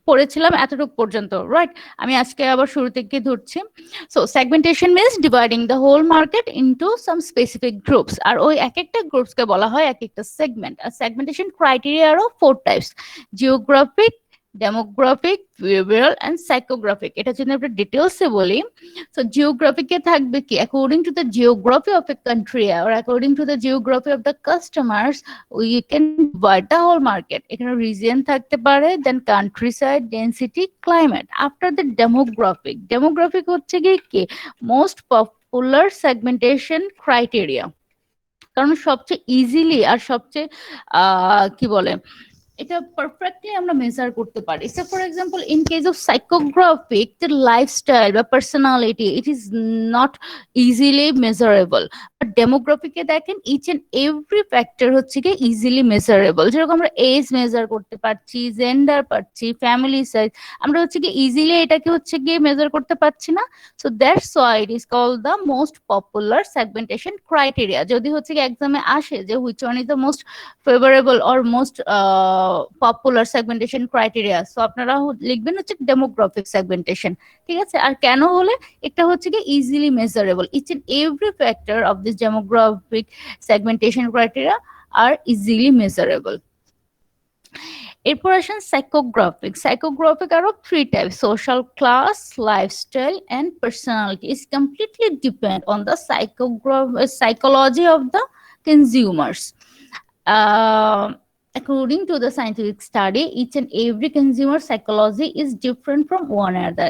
পড়েছিলাম এতটুকু পর্যন্ত, রাইট? আমি আজকে আবার শুরু থেকে ধরছি। So segmentation means dividing the whole market into some specific groups, আর ওই এক একটা গ্রুপসকে বলা হয় এক একটা সেগমেন্ট। আর সেগমেন্টেশন ক্রাইটেরিয়া আরও 4 types: geographic, demographic, behavioural and psychographic. এটা যদি আমরা ডিটেলসে বলি, so geographic এ থাকবে কি, according to the geography of a country or according to the geography of the customers we can divide the whole market. এখানে region থাকতে পারে, then countryside, density, climate. After the demographic, demographic হচ্ছে কি most popular segmentation criteria, কারণ সবচেয়ে easily আর সবচেয়ে কি বলে এটা পারফেক্টলি আমরা মেজার করতে পারি। So for example in case of psychographic, the lifestyle বা personality it is not easily measurable. But ডেমোগ্রাফিকে দেখেন ইচ এন্ড এভরি ফ্যাক্টর হচ্ছে কি ইজিলি মেজারেবল। যেরকম আমরা এজ মেজার করতে পারছি, জেন্ডার পাচ্ছি, ফ্যামিলি সাইজ, আমরা হচ্ছে কি ইজিলি এটাকে হচ্ছে গিয়ে মেজার করতে পারছি না। So that's why it is called the most popular segmentation criteria. যদি হচ্ছে কি এক্সামে আসে যে which one is the most favourable or most popular segmentation criteria, so আপনারা লিখবেন হচ্ছে ডেমোগ্রাফিক সেগমেন্টেশন। ঠিক আছে? আর কেন হলে এটা হচ্ছে কি easily measurable, each and every factor of this demographic segmentation criteria are easily measurable. এরপর আসেন সাইকোগ্রাফিক। সাইকোগ্রাফিক আরো 3 types: social class, lifestyle and personality. Is completely depend on the psychology of the consumers. According to the scientific study, each and every consumer psychology is different from one another.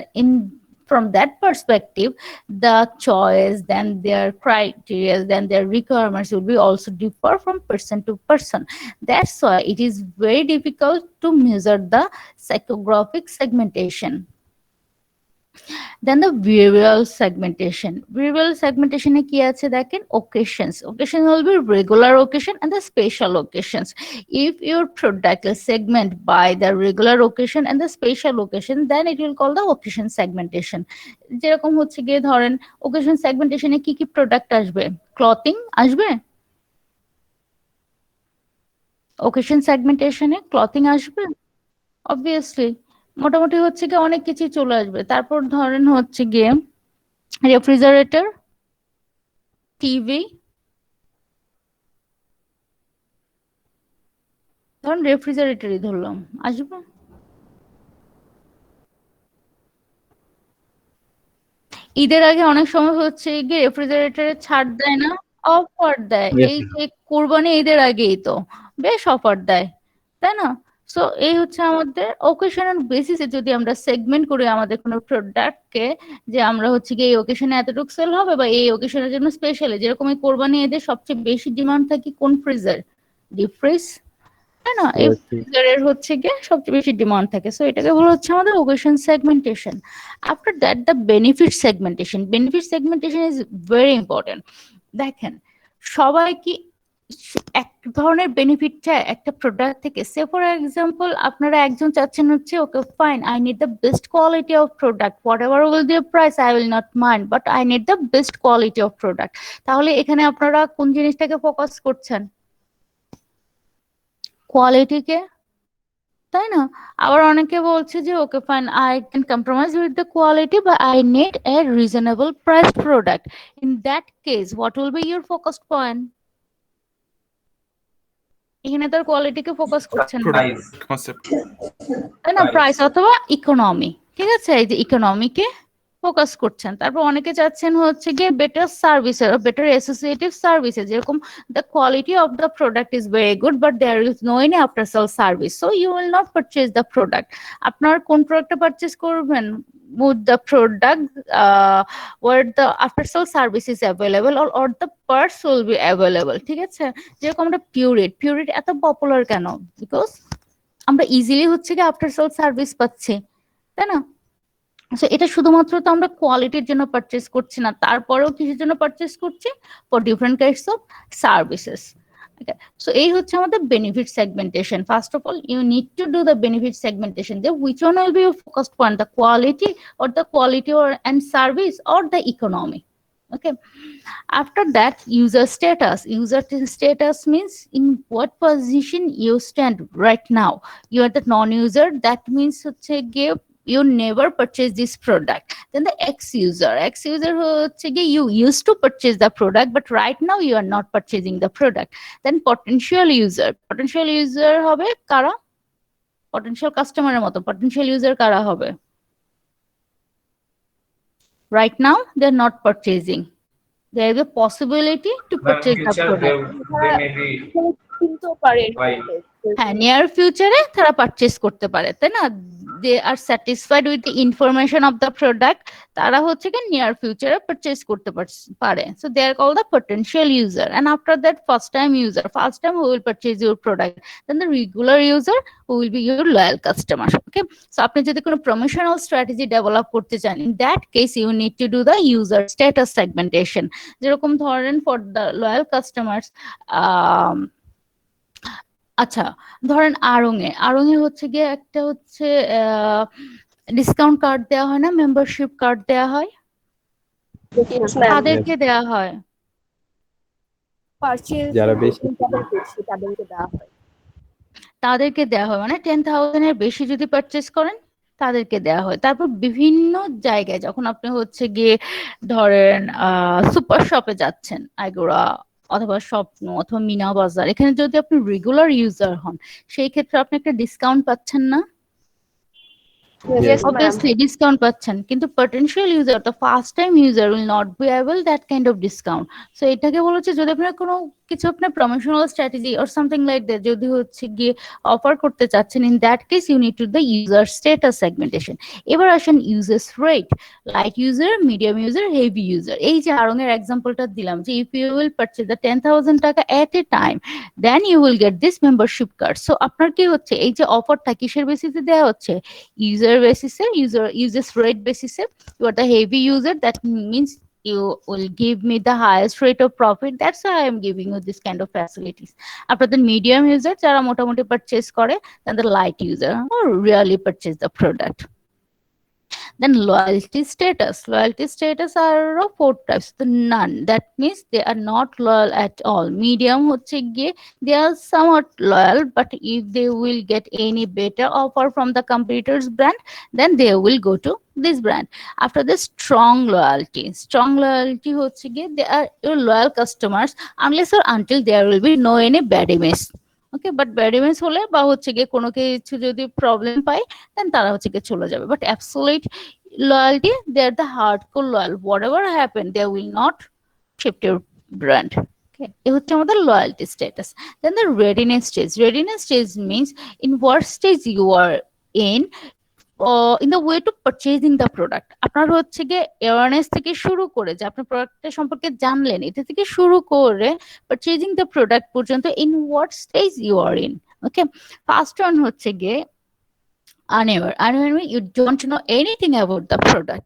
From that perspective, the choice, then their criteria, then their requirements will be also differ from person to person. That's why it is very difficult to measure the psychographic segmentation. Then the behavioral segmentation. Behavioral segmentation এ কি আছে দেখেন, occasions. Occasion will be regular occasion and the special occasions. If your product is segment by the regular occasion and the special occasion, then it will call the occasion segmentation. যেরকম হচ্ছে গিয়ে ধরেন occasion segmentation এ কি কি product আসবে? Clothing আসবে, occasion segmentation এ clothing আসবে obviously. মোটামুটি হচ্ছে গিয়ে অনেক কিছু চলে আসবে। তারপর ধরেন হচ্ছে গিয়ে রেফ্রিজারেটর, টিভি, ধরুন রেফ্রিজারেটরই ধরলাম, আসবে। ঈদের আগে অনেক সময় হচ্ছে গিয়ে রেফ্রিজারেটরে ছাড় দেয় না, অফার দেয়। Yes, এই ma'am. যে কোরবানি ঈদের আগেই তো বেশ অফার দেয়, তাই না? সো এই হচ্ছে আমাদের ওকেশনাল বেসিসে যদি আমরা সেগমেন্ট করি আমাদের কোনো প্রোডাক্টকে, যে আমরা হচ্ছে গিয়ে এই ওকেশনে এতটুকু সেল হবে বা এই ওকেশনের জন্য স্পেশালি, যেরকম এই কোরবানি ঈদের সবচেয়ে বেশি ডিমান্ড থাকে কোন ফ্রিজের? ডিপ ফ্রিজ, তাই না? এই Yes, yes. ফ্রিজারের হচ্ছে গিয়ে সবচেয়ে বেশি ডিমান্ড থাকে। সো এটাকে বলা হচ্ছে আমাদের occasion segmentation. After that the benefit segmentation. Benefit segmentation is very important. দেখেন সবাই কি এক ধরনের বেনিফিট চায় একটা প্রোডাক্ট থেকে? সে ফর এক্সাম্পল আপনারা একজন চাচ্ছেন হচ্ছে ওকে fine, I need the best quality of product, what ever will be price I will not mind, but I need the best quality of product. তাহলে এখানে আপনারা কোন জিনিসটাকে ফোকাস করছেন? কোয়ালিটিকে, তাই না? আবার অনেকে বলছে যে okay fine I can compromise with the quality বা I need a reasonable price product. In that case what will be your focus point? এখানে তার কোয়ালিটিকে ফোকাস করছেন না, Price. Concept. তাই না? Price. প্রাইস অথবা ইকোনমি। ঠিক আছে, এই যে ইকোনমিকে ফোকাস করছেন। তারপর অনেকে চাচ্ছেন হচ্ছে গিয়ে বেটার সার্ভিসের, বেটার অ্যাসোসিয়েটিভ সার্ভিসেস, যেরকম the quality of the product is very good but there is no any after sale service, so you will not purchase the product. আপনার কোন প্রোডাক্টটা পারচেজ করবেন? with the product where the after sale service is available or the parts will be available. ঠিক আছে? যেরকম আমরা Pureit এত popular কেন? বিকজ আমরা ইজিলি হচ্ছে কি আফটার সেল সার্ভিস পাচ্ছি, তাই না? আচ্ছা, এটা শুধুমাত্র তো আমরা কোয়ালিটির জন্য পারচেজ করছি না, তারপরেও কিসের জন্য পারচেজ করছি? For different kinds of services. So এই হচ্ছে আমাদের benefit segmentation. First of all you need to do the benefit segmentation, যে which one will be your focused point, the quality or the quality or and service or the economy. Okay. After that, user status. User status means in what position you stand right now. You are the non-user. That means you never purchase this product. Then the X-user. X-user you used to purchase the product, but right now you are not purchasing the product. Then potential user. Potential user হবে কারা? Potential customer এর মতো potential user কারা হবে? Right now they're not purchasing. There is a possibility to Ma'am, purchase the future product. they may be কিনতেও পারে buy. হ্যাঁ, near ফিউচারে তারা পারচেজ করতে পারে, তাই না? They are satisfied with the information of the product, তারা হচ্ছে কি নিয়ার ফিউচারে পারচেজ করতে পারে। So they are call the potential user. And after that first time user, first time who will purchase your product. Then the regular user who will be your loyal customer. Okay, so আপনি যদি কোনো promotional strategy develop করতে চান, in that case you need to do the user status segmentation. যেরকম ধরেন for the loyal customers, আচ্ছা ধরেন আড়ং এ হচ্ছে গিয়ে একটা হচ্ছে ডিসকাউন্ট কার্ড দেওয়া হয় না, মেম্বারশিপ কার্ড দেওয়া হয়, Yes, ma'am. তাদেরকে দেওয়া হয়। পারচেজ যারা বেশি তাদেরকে দেওয়া হয়। তাদেরকে দেওয়া হয় মানে 10,000 এর বেশি যদি পারচেজ করেন তাদেরকে দেওয়া হয়। তারপর বিভিন্ন জায়গায় যখন আপনি হচ্ছে গিয়ে ধরেন সুপার শপে যাচ্ছেন, আইগোড়া অথবা স্বপ্ন অথবা মিনা বাজার, এখানে যদি আপনি রেগুলার ইউজার হন, সেই ক্ষেত্রে আপনি একটা ডিসকাউন্ট পাচ্ছেন না? Yes, ma'am. Obviously discount পাচ্ছেন, কিন্তু potential user, the first time user will not be able that kind of discount. So এটাকে বলা হচ্ছে যদি আপনার কোনো কিছু আপনার promotional strategy or something like that যদি হচ্ছে গিয়ে অফার করতে চাচ্ছেন, in that case you need to the user status segmentation. এবার আসেন users rate, light user, medium user, heavy user. এই যে আড়ং এর এক্সাম্পলটা দিলাম যে if you will purchase the 10,000 টাকা at a time, then you will get this membership card. So আপনার কি হচ্ছে এই যে অফারটা কিসের বেসিসে দেওয়া হচ্ছে? User basis, users rate basis. You are the heavy user, that means you will give me the highest rate of profit, that's why I am giving you this kind of facilities. After the medium user, যারা মোটামুটি purchase করে, then the light user or really purchase the product. Then loyalty status. Loyalty status are of 4 types. The none, that means they are not loyal at all. Medium হচ্ছে গিয়ে they are somewhat loyal, but if they will get any better offer from the competitor's brand, then they will go to this brand. After the strong loyalty হচ্ছে গিয়ে they are your loyal customers unless or until there will be no any bad image. Okay, but bad image হলে বা হচ্ছে গিয়ে কোনো কিছু যদি problem পায়, দেন তারা হচ্ছে গিয়ে চলে যাবে। But absolute loyalty, they are the hardcore loyal, whatever happen they will not shift your brand. Okay, এ হচ্ছে আমাদের loyalty status. Then the readiness stage. Readiness stage means in what stage you are in in the way to purchasing the product. আপনার হচ্ছে গিয়ে awareness থেকে শুরু করে যে আপনি প্রোডাক্টের সম্পর্কে জানলেন, এটা থেকে শুরু করে purchasing the product পর্যন্ত in what stage you are in. Okay, first one হচ্ছে গিয়ে unaware means you don't know anything about the product.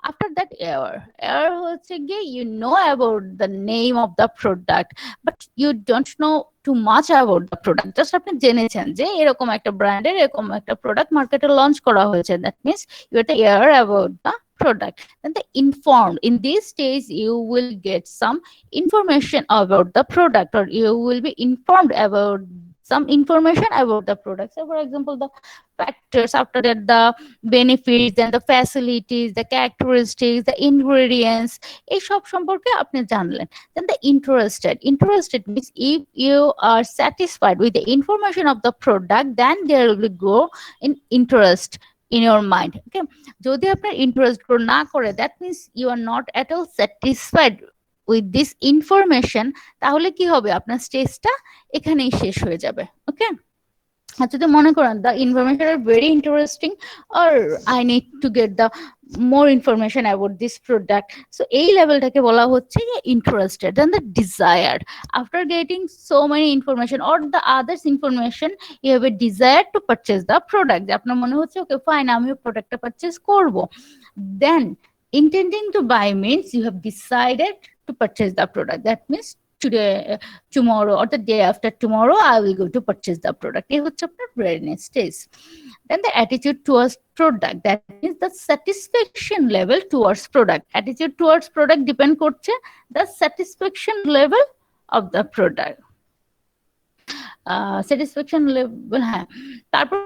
After that, aware হচ্ছে গিয়ে you know about the name of the product, but you don't know too much about the product. Just আপনি জেনেছেন যে এরকম একটা ব্র্যান্ডের এরকম একটা প্রোডাক্ট মার্কেটে লঞ্চ করা হয়েছে, that means you are aware about the product. Then the informed, in this stage you will get some information about the product, or you will be informed about some information about the product. So for example, the factors, after that the benefits and the facilities, the characteristics, the ingredients, এই সব সম্পর্কে আপনি জানলেন। Then the interested means if you are satisfied with the information of the product, then there will go in interest in your mind. Okay, যদি আপনার interest grow না করে, that means you are not at all satisfied with this information, তাহলে কি হবে? আপনার স্টেজটা এখানেই শেষ হয়ে যাবে। ওকে, আর যদি মনে করেন the information are very interesting or I need to get the more information about this product, so এই লেভেলটাকে বলা হচ্ছে interested. Then the desired, after getting so many information or the others information, you have a desire to purchase the product. যে আপনার মনে হচ্ছে okay fine, আমি প্রোডাক্টটা purchase করব। Then intending to buy means you have decided to purchase the product, that means today, tomorrow or the day after tomorrow I will go to purchase the product. এই হচ্ছে আপনার readiness stage. Then the attitude towards product, that means the satisfaction level towards product. Attitude towards product depend করছে the satisfaction level of the product. Satisfaction level, হ্যাঁ। তারপর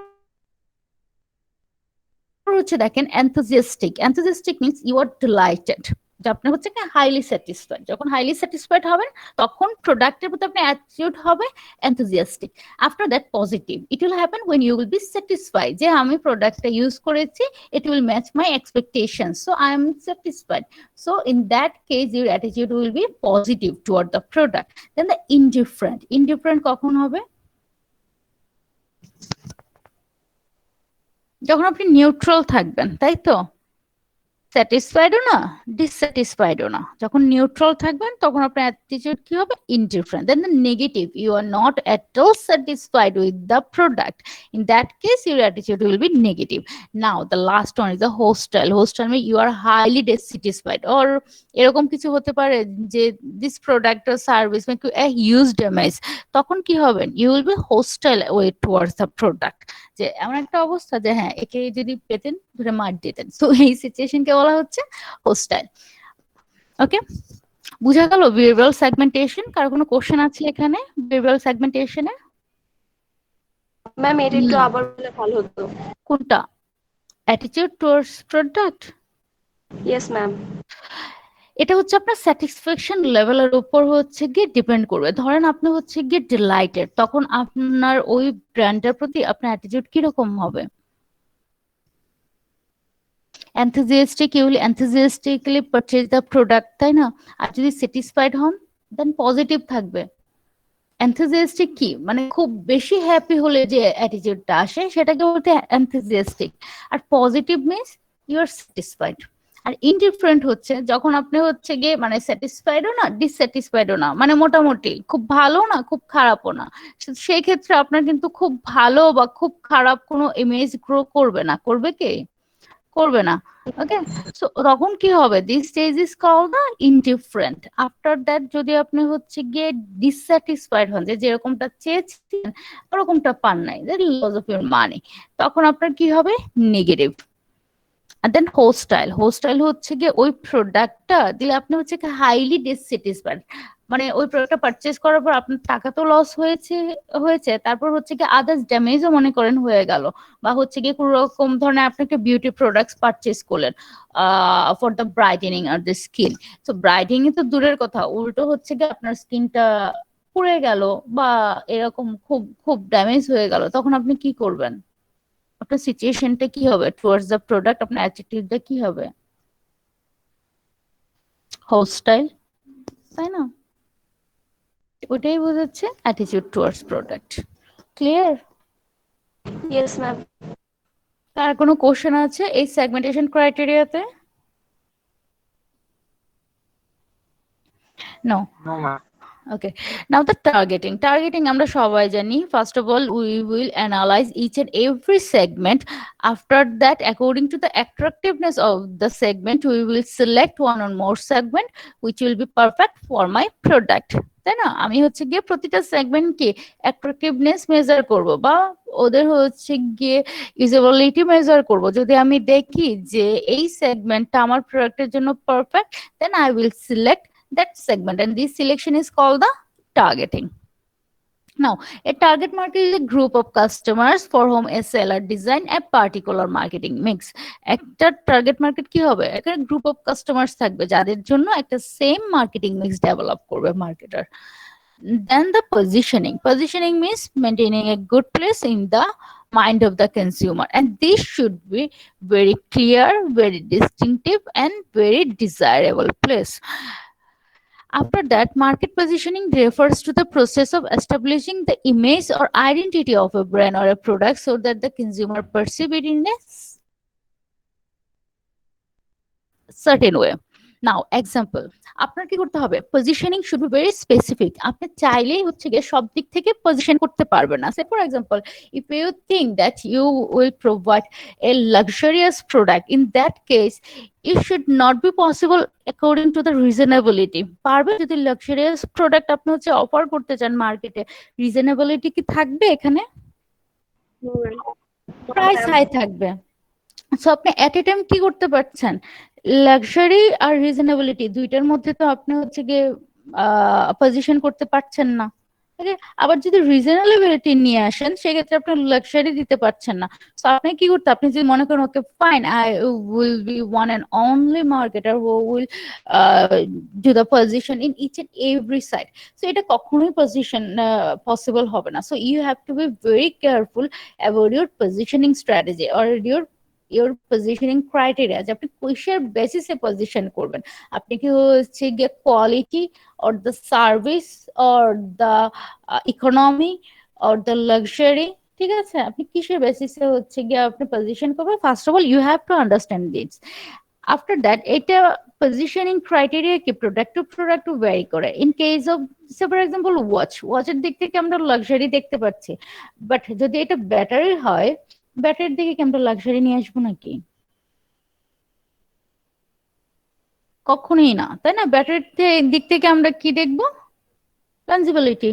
হচ্ছে দেখেন enthusiastic. Enthusiastic means you are delighted, যে আপনি হচ্ছে কি highly satisfied. যখন হাইলি স্যাটিসফাইড হবেন তখন প্রোডাক্টের প্রতি আপনার অ্যাটিটিউড হবে enthusiastic. After that positive, it will happen when you will be satisfied, যে আমি প্রোডাক্টটা ইউজ করেছি, it will match my expectations, so I am satisfied. So in that case your attitude will be positive toward the product. Then the indifferent. Indifferent কখন হবে? যখন আপনি neutral থাকবেন, তাই তো? স্যাটিসফাইডও না, ডিসস্যাটিসফাইডও না। যখন নিউট্রাল থাকবেন তখন আপনার অ্যাটিটিউড কি হবে? Indifferent. Then the negative, you are not at all satisfied with the product, in that case your attitude will be negative. Now the last one is the hostile. Hostile মানে you are highly dissatisfied, or এরকম কিছু হতে পারে যে this product or service make you a huge damage. তখন কি হবেন? You will be hostile way towards the product, যে এমন একটা অবস্থা যে হ্যাঁ একে যদি পেতেন ধরে মার দিতেন। সো এই সিচুয়েশনকে বলা হচ্ছে হোস্টাইল। ওকে, বুঝা গেল বিহেভিয়ারাল সেগমেন্টেশন? কার কোনো কোশ্চেন আছে এখানে বিহেভিয়ারাল সেগমেন্টেশনে? ম্যাম এটা একটু আবার বললে ভালো হতো। কোনটা? Attitude towards product? Yes ma'am. এটা হচ্ছে আপনার স্যাটিসফ্যাকশন লেভেলের উপর হচ্ছে গিয়ে ডিপেন্ড করবে। ধরেন আপনি হচ্ছে গিয়ে ডিলাইটেড, তখন আপনার ওই ব্র্যান্ডের প্রতি আপনার অ্যাটিটিউড কিরকম হবে? enthusiastic, you will enthusiastically purchase the product, তাই না? আর যদি স্যাটিসফাইড হন দেন পজিটিভ থাকবে। enthusiastic কি মানে খুব বেশি হ্যাপি হলে যে অ্যাটিটিউডটা আসে সেটাকে বলতে enthusiastic। আর positive means you are satisfied. আর ইনডিফারেন্ট হচ্ছে যখন আপনি হচ্ছে গিয়ে মানে স্যাটিসফাইডও না ডিসস্যাটিসফাইডও না, মানে মোটামুটি খুব ভালো না খুব খারাপও না। সেই ক্ষেত্রে আপনার কিন্তু খুব ভালো বা খুব খারাপ কোনো ইমেজ গ্রো করবে না। করবে কি? করবে না। ওকে, সো তখন কি হবে? This stage is called the indifferent. After that যদি আপনি হচ্ছে গিয়ে ডিসস্যাটিসফাইড হন, যে যেরকমটা চেয়েছিলেন ওরকমটা পান নাই, that loss of your money, তখন আপনার কি হবে? নেগেটিভ। আর দেন হোস্টাইল। হোস্টাইল হচ্ছে গিয়ে ওই প্রোডাক্টটা দিলে আপনি হচ্ছে হাইলি ডিসস্যাটিসফাইড, মানে ওই প্রোডাক্টটা পারচেজ করার পর আপনার টাকা তো লস হয়েছে তারপর হচ্ছে কি আদার্স ড্যামেজও মনে করেন হয়ে গেল, বা হচ্ছে গিয়ে কোনো রকম ধরনের আপনি একটা বিউটি প্রোডাক্টস পারচেজ করলেন for the brightening are the skin. তো ব্রাইটেনিং তো দূরের কথা, উল্টো হচ্ছে গিয়ে আপনার স্কিনটা পুড়ে গেল বা এরকম খুব খুব ড্যামেজ হয়ে গেল, তখন আপনি কি করবেন? আপনার সিচুয়েশনটা কি হবে টুয়ার্ডস দ্য প্রোডাক্ট? আপনার অ্যাটিটিউডটা কি হবে? হোস্টাইল, তাই না? ওটাই বোঝাচ্ছে attitude towards product. Clear? Yes ma'am. তার কোনো কোশ্চেন আছে এই সেগমেন্টেশন ক্রাইটেরিয়াতে? No. Okay, now the targeting. Targeting আমরা সবাই জানি, first of all we will analyze each and every segment. After that, according to the attractiveness of the segment, we will select one or more segment which will be perfect for my product. তাই না? আমি হচ্ছে গিয়ে প্রতিটা সেগমেন্টকে অ্যাট্রাকটিভনেস measure করব বা ওদের হচ্ছে গিয়ে ইউজেবিলিটি মেজার করব। যদি আমি দেখি যে এই সেগমেন্টটা আমার প্রোডাক্টের জন্য perfect, then I will select that segment, and this selection is called the targeting. Now, a target market is a group of customers for whom a seller design a particular marketing mix. একটা target market কি হবে? একটা group of customers থাকবে যাদের জন্য একটা same marketing mix develop করবে marketer. Then the positioning. Positioning means maintaining a good place in the mind of the consumer, and this should be very clear, very distinctive, and very desirable place. After that, market positioning refers to the process of establishing the image or identity of a brand or a product so that the consumer perceive it in a certain way. Now, example, আপনার কি করতে হবে? Positioning should be very specific. আপনি চাইলেই হচ্ছে গিয়ে সব দিক থেকে পজিশন করতে পারবেন না। Say for example, if you think that you will provide a luxurious product, in that case, it should not be possible according to the reasonability. পারবে যদি luxurious product আপনি হচ্ছে অফার করতে চান মার্কেটে, reasonability কি থাকবে এখানে? প্রাইস হাই থাকবে। সো আপনি এট এ টাইম কি করতে পারছেন, লাক্সারি আর রিজনেবিলিটি দুইটার মধ্যে তো আপনি হচ্ছে গিয়ে পজিশন করতে পারছেন না। ওকে, আবার যদি রিজনেবিলিটি নিয়ে আসেন সেক্ষেত্রে আপনি লাক্সারি দিতে পারছেন না। তো আপনি কি করতে, আপনি যদি মনে করেন okay fine, I will be one and only marketer who will do the position in each and every side, so এটা কখনোই পজিশন পসিবল হবে না। So you have to be very careful about your positioning strategy or your positioning criteria, যে আপনি কিসের বেসিসে position করবেন। আপনি কি হচ্ছে গিয়ে quality or the service or the economy or the luxury, ঠিক আছে, আপনি কিসের বেসিসে হচ্ছে গিয়ে আপনি পজিশন করবেন, first of all you have to understand this. After that এটা পজিশনিং ক্রাইটেরিয়া কি product to product to vary করে। In case of say for example ওয়াচের দিক থেকে আমরা লাক্সারি দেখতে পাচ্ছি, বাট যদি এটা ব্যাটারি হয়, ব্যাটারির দিকে কি আমরা লাক্সারি নিয়ে আসবো নাকি? কখনোই না, তাই না? ব্যাটারির দিক থেকে আমরা কি দেখবো, লঞ্জিবিলিটি,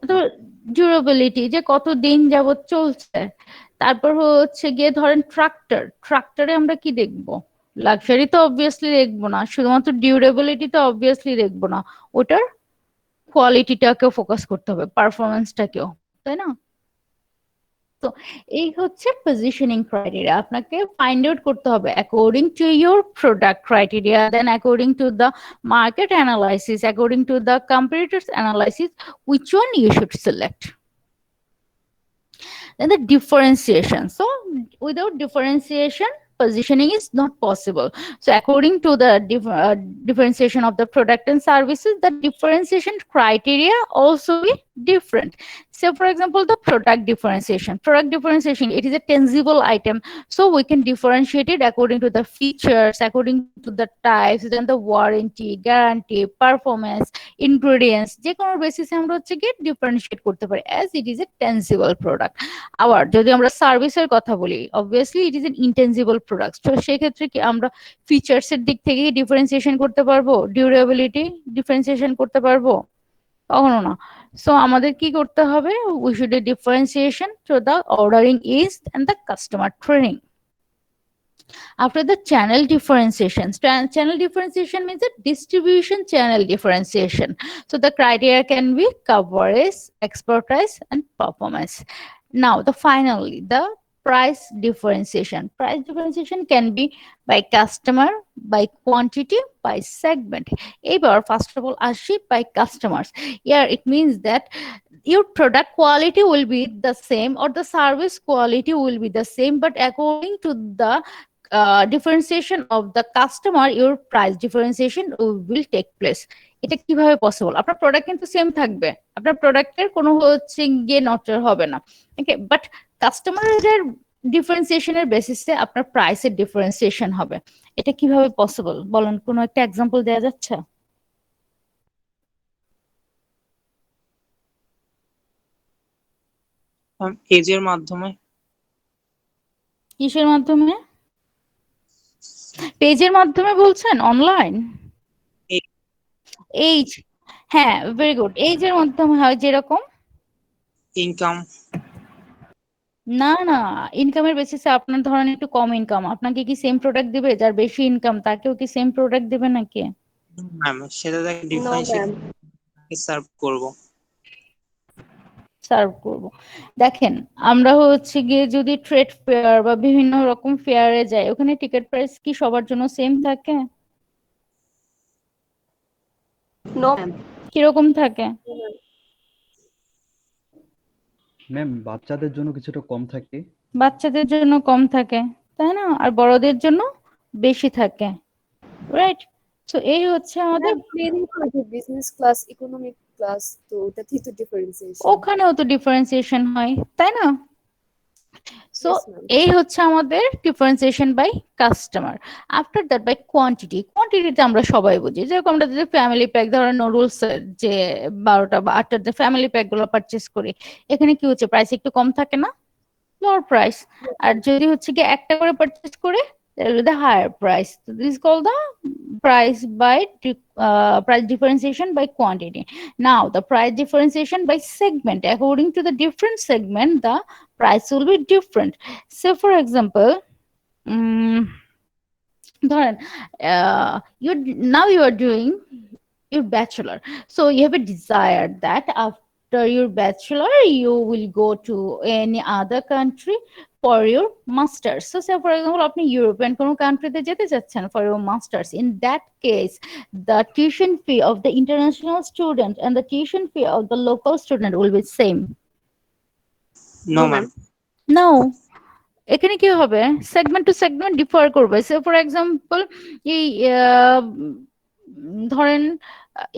তো ডিউরেবিলিটি, যে কত দিন যাবত চলছে। তারপর হচ্ছে গিয়ে ধরেন ট্রাক্টরে আমরা কি দেখবো, লাক্সারি তো অবভিয়াসলি দেখবো না, শুধুমাত্র ডিউরেবিলিটি তো অবভিয়াসলি দেখবো না, ওটার কোয়ালিটিটাকেও ফোকাস করতে হবে, পারফরমেন্সটাকেও, তাই না? তো এই হচ্ছে পজিশনিং ক্রাইটেরিয়া, আপনাকে ফাইন্ড আউট করতে হবে according to your product criteria, then according to the market analysis, according to the competitors analysis, which one you should select. Then the differentiation. So without differentiation, positioning is not possible. So according to the differentiation of the product and services, the differentiation criteria also be different. So for example, the product differentiation, it is a tangible item, so we can differentiate it according to the features, according to the types, then the warranty, guarantee, performance, ingredients, যে কোনো বেসিসে আমরা হচ্ছে কি differentiate করতে পারি, as it is a tangible product. আবার যদি আমরা সার্ভিসের কথা বলি, obviously it is an intangible product, তো সেক্ষেত্রে কি আমরা ফিচার্স এর দিক থেকে ডিফারেন্সিয়েশন করতে পারবো, ডিউরেবিলিটি ডিফারেন্সিয়েশন করতে পারবো? কখনো না। সো আমাদের কি করতে হবে, we should do differentiation through the ordering is and the customer training. After the channel differentiation, channel differentiation means a distribution channel differentiation. So the criteria can be coverage, expertise, and performance. Now finally the price differentiation. Price differentiation can be by customer, by quantity, by segment. Ebar first of all আসি by customers. Here it means that your product quality will be the same or the service quality will be the same, but according to the differentiation of the customer, your price differentiation will take place. এটা কিভাবে possible? আপনার product কিন্তু same থাকবে, আপনার প্রোডাক্টের কোনো হচ্ছে গিয়ে নটর হবে না, ওকে, বাট কাস্টমারের ডিফারেন্সিয়েশনের বেসিসে আপনার প্রাইসের ডিফারেন্সিয়েশন হবে। এটা কিভাবে পসিবল বলেন, কোনো একটা এক্সাম্পল দেওয়া যাচ্ছে? এজের মাধ্যমে। কিসের মাধ্যমে? পেজের মাধ্যমে বলছেন, অনলাইন? এইজ, হ্যাঁ, ভেরি গুড। এইজের মাধ্যমে হয় যেরকম, ইনকাম। না না, ইনকামের বেসিসে আপনার ধরেন একটু কম ইনকাম, আপনাকে কি সেম প্রোডাক্ট দিবে? যার বেশি ইনকাম তাকেও কি সেম প্রোডাক্ট দিবে নাকি? ম্যাম সেটা থেকে No, ডিফারেন্সিয়েট ma'am. সার্ভ করব। সার্ভ করব। দেখেন, আমরা হচ্ছে গিয়ে যদি ট্রেড ফেয়ার বা বিভিন্ন রকম ফেয়ারে যাই, ওখানে টিকিট প্রাইস কি সবার জন্য সেম থাকে? No, ma'am. কিরকম থাকে? ম্যাম বাচ্চাদের জন্য কিছুটা কম থাকে। বাচ্চাদের জন্য কম থাকে, তাই না? আর বড়দের জন্য বেশি থাকে, রাইট? সো এই হচ্ছে আমাদের, প্লেনই থাকে বিজনেস ক্লাস, ইকোনমিক ক্লাস, তো ওটাতেই তো ডিফারেন্সিয়েশন। ওখানেও তো ডিফারেন্সিয়েশন হয়, তাই না? So Yes, ma'am. এই হচ্ছে আমাদের differentiation by customer. After that by quantity. কোয়ান্টিটিতে আমরা সবাই বুঝি, যেরকম আমরা যদি ফ্যামিলি প্যাক ধরেন নুডলস যে 12টা বা 8টা যে ফ্যামিলি প্যাক গুলো পারচেস করি, এখানে কি হচ্ছে, প্রাইস একটু কম থাকে না, লোয়ার প্রাইস। আর যদি হচ্ছে কি একটা করে পারচেস করে, the higher price. So this is called the price by price differentiation by quantity. Now the price differentiation by segment. According to the different segment, the price will be different. So for example, ধরেন you now you are doing your bachelor, so you have a desire that after your bachelor you will go to any other country for your masters. So say for example আপনি European কোনো কান্ট্রিতে যেতে চাচ্ছেন for your masters. In that case the tuition fee of the international student and the tuition fee of the local student will be same. No, No, ma'am. No, এখানে কি হবে, segment to segment differ করবে। সে for example এই ধরেন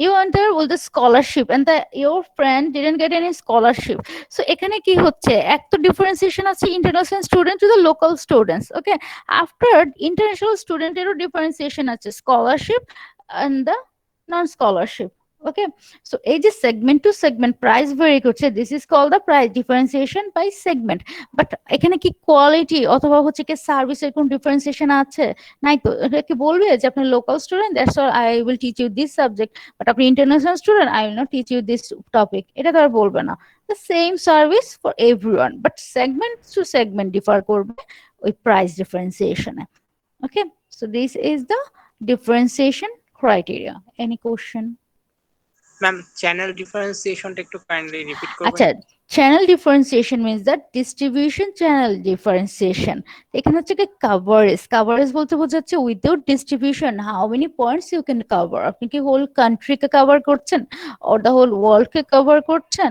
you enter with the scholarship and your friend didn't get any scholarship, so এখানে কি হচ্ছে, এক তো ডিফারেন্সিয়েশন আছে international student to the local students. Okay, after international স্টুডেন্টেরও ডিফারেন্সিয়েশন আছে scholarship and the non scholarship. Okay, so এই যে segment to segment price vary করছে, this is called the price differentiation by segment. But এখানে কি quality অথবা হচ্ছে কি সার্ভিসের কোন ডিফারেন্সিয়েশন আছে? নাই তো। এটা কি বলবে যে আপনি local student, that's all I will teach you this subject, but আপনি international student, I will not teach you this topic, এটা তো আর বলবে না। The same service for everyone, but segment to segment differ করবে ওই প্রাইস ডিফারেন্সিয়েশনে। Okay, so this is the differentiation criteria. Any question? Ma'am channel ডিফারেন্সিয়েশনটা একটু কাইন্ডলি রিপিট করবেন? আচ্ছা, channel differentiation means that distribution channel differentiation. এখানে হচ্ছে কি coverage বলতে বোঝাচ্ছে without distribution how many points you can cover. আপনি কি হোল কান্ট্রিকে কভার করছেন অর দ্য হোল ওয়ার্ল্ডকে কভার করছেন,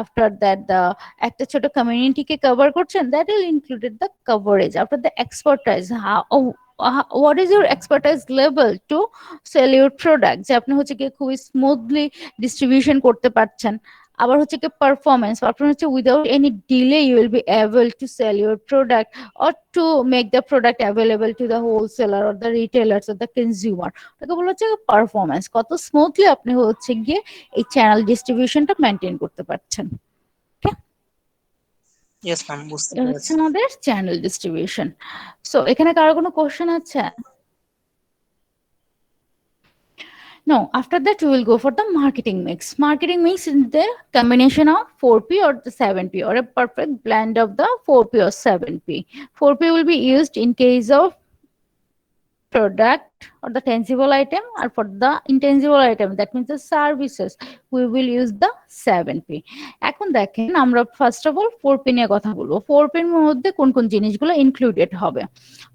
আফটার দ্যাট দ্য একটা ছোট কমিউনিটিকে কভার করছেন, that will included the coverage. After the expertise, what is your expertise level to sell your product, যে আপনি হচ্ছে কি খুবই স্মুথলি ডিস্ট্রিবিউশন করতে পারছেন। আবার হচ্ছে কি পারফরমেন্স, আপনার হচ্ছে without any delay you will be able to sell your product or to make the product available to the wholesaler or the retailers or the consumer. ওটাকে বলা হচ্ছে পারফরমেন্স, কত স্মুথলি আপনি হচ্ছে গিয়ে এই চ্যানেল ডিস্ট্রিবিউশনটা মেনটেন করতে পারছেন। ইয়েস ম্যাম, বুঝতে এটা হচ্ছে পেরেছি। আমাদের চ্যানেল ডিস্ট্রিবিউশন। সো এখানে কারো কোনো কোশ্চেন আছে? No, after that we will go for the marketing mix. Marketing mix is the combination of 4P or the 7P or a perfect blend of the 4P or 7P. 4P will be used in case of product or the tangible item, or for the intangible item, that means the services, we will use the 7P. এখন দেখেন আমরা first of all 4P নিয়ে কথা বলবো। 4P এর মধ্যে কোন কোন জিনিসগুলো ইনক্লুডেড হবে?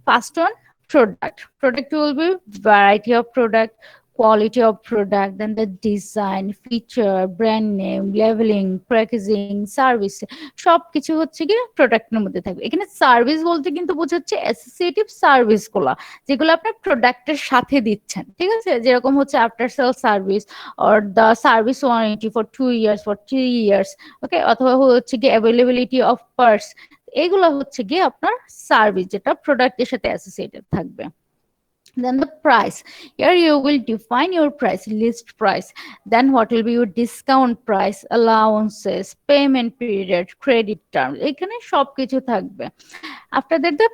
First one product. Product will be variety of product, quality of product, then the design, feature, brand name, labeling, packaging, service, সবকিছু হচ্ছে কি প্রোডাক্টের মধ্যে থাকবে। এখানে সার্ভিস বলতে কিন্তু বোঝাচ্ছে অ্যাসোসিয়েটিভ সার্ভিস গুলা, যেগুলো আপনার প্রোডাক্টের সাথে দিচ্ছেন, ঠিক আছে? যেরকম হচ্ছে after sale service or the service warranty for 2 years, for 3 years, ওকে, অথবা হচ্ছে কি অ্যাভেলেবিলিটি অফ পার্টস, এগুলো হচ্ছে কি আপনার সার্ভিস যেটা প্রোডাক্টের সাথে অ্যাসোসিয়েটেড থাকবে। Then the price, here you will define your price, list price, then what will be your discount price, allowances, payment period, credit terms, এখানে সবকিছু থাকবে। After that the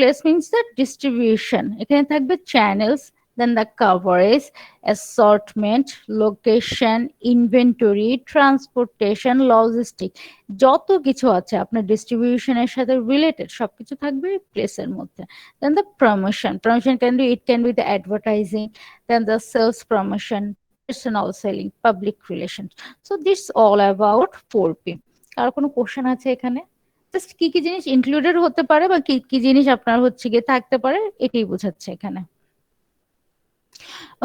place means the distribution, এখানে থাকবে channels, then the coverage, assortment, location, inventory, transportation, logistic, যত কিছু আছে আপনার ডিস্ট্রিবিউশনের সাথে রিলেটেড সবকিছু থাকবে প্লেসের মধ্যে। Then the promotion can be the advertising, then the sales promotion, personal selling, public relations. So this all about 4P. আর কোনো কোশ্চেন আছে এখানে? জাস্ট কি কি জিনিস ইনক্লুডেড হতে পারে বা কি কি জিনিস আপনার হচ্ছে গিয়ে থাকতে পারে এটাই বোঝাচ্ছে এখানে।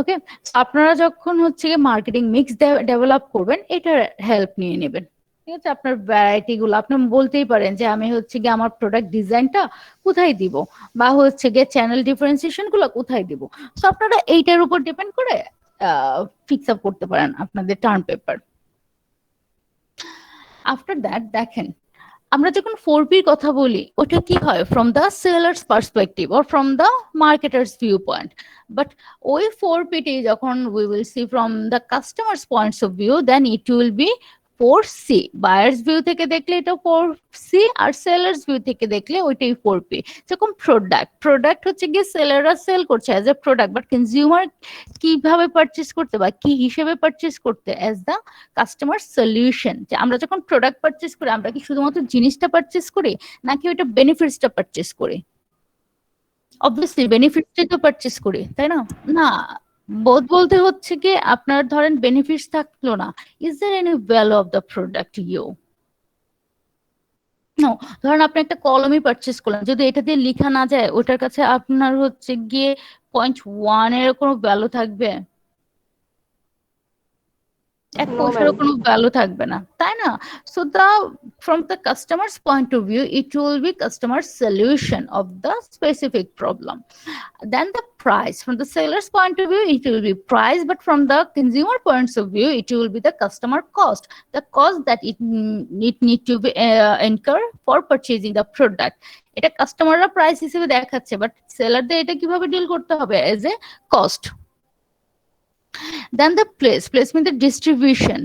ওকে, আপনারা যখন হচ্ছে গিয়ে মার্কেটিং মিক্স ডেভেলপ করবেন এটার হেল্প নিয়ে নেবেন, ঠিক আছে? আপনার ভ্যারাইটি গুলো আপনি বলতেই পারেন যে আমি হচ্ছে গিয়ে আমার প্রোডাক্ট ডিজাইনটা কোথায় দিব, বা হচ্ছে গিয়ে চ্যানেল ডিফারেন্সিয়েশন গুলো কোথায় দিব। সো আপনারা এইটার উপর ডিপেন্ড করে ফিক্স আপ করতে পারেন আপনাদের টার্ম পেপার। আফটার দ্যাট দেখেন আমরা যখন 4P কথা বলি ওটা কি হয় from the sellers perspective or from the marketers view point, but ওই 4P টি যখন we will see from the customers points of view then it will be 4C, buyers view থেকে দেখলে এটা 4C, আর সেলার্স ভিউ থেকে দেখলে ওইটাই 4P। যেরকম প্রোডাক্ট হচ্ছে গিয়ে সেলাররা সেল করছে as a product, but consumer কিভাবে পারচেস করতে বা কি হিসেবে পারচেস করতে, অ্যাজ দ্য কাস্টমার সলিউশন। যে আমরা যখন প্রোডাক্ট পারচেস করি আমরা কি শুধুমাত্র জিনিসটা পারচেস করি নাকি ওইটা বেনিফিটসটা পারচেস করি? অবভিয়াসলি বেনিফিটসটাই তো পারচেস করি, তাই না? না, বোধ বলতে হচ্ছে কি আপনার ধরেন বেনিফিটস থাকলো না, is there any value of the product you? No. ধরেন আপনি একটা কলমই পারচেস করলেন, যদি এটা দিয়ে লেখা না যায় ওটার কাছে আপনার হচ্ছে গিয়ে 0.1 এর কোনো ভ্যালু থাকবে? এক No, পয়সারও ma'am. কোনো ভ্যালু থাকবে না, তাই না? So the from the customer's point of view it will be customer solution of the specific problem. Then the price, from the seller's point of view it will be price, but from the consumer points of view it will be the customer cost, the cost that it need to be incur for purchasing the product. এটা কাস্টমাররা price হিসেবে দেখাচ্ছে, but সেলারদের এটা কিভাবে deal করতে হবে? As a cost. Then the place means the distribution,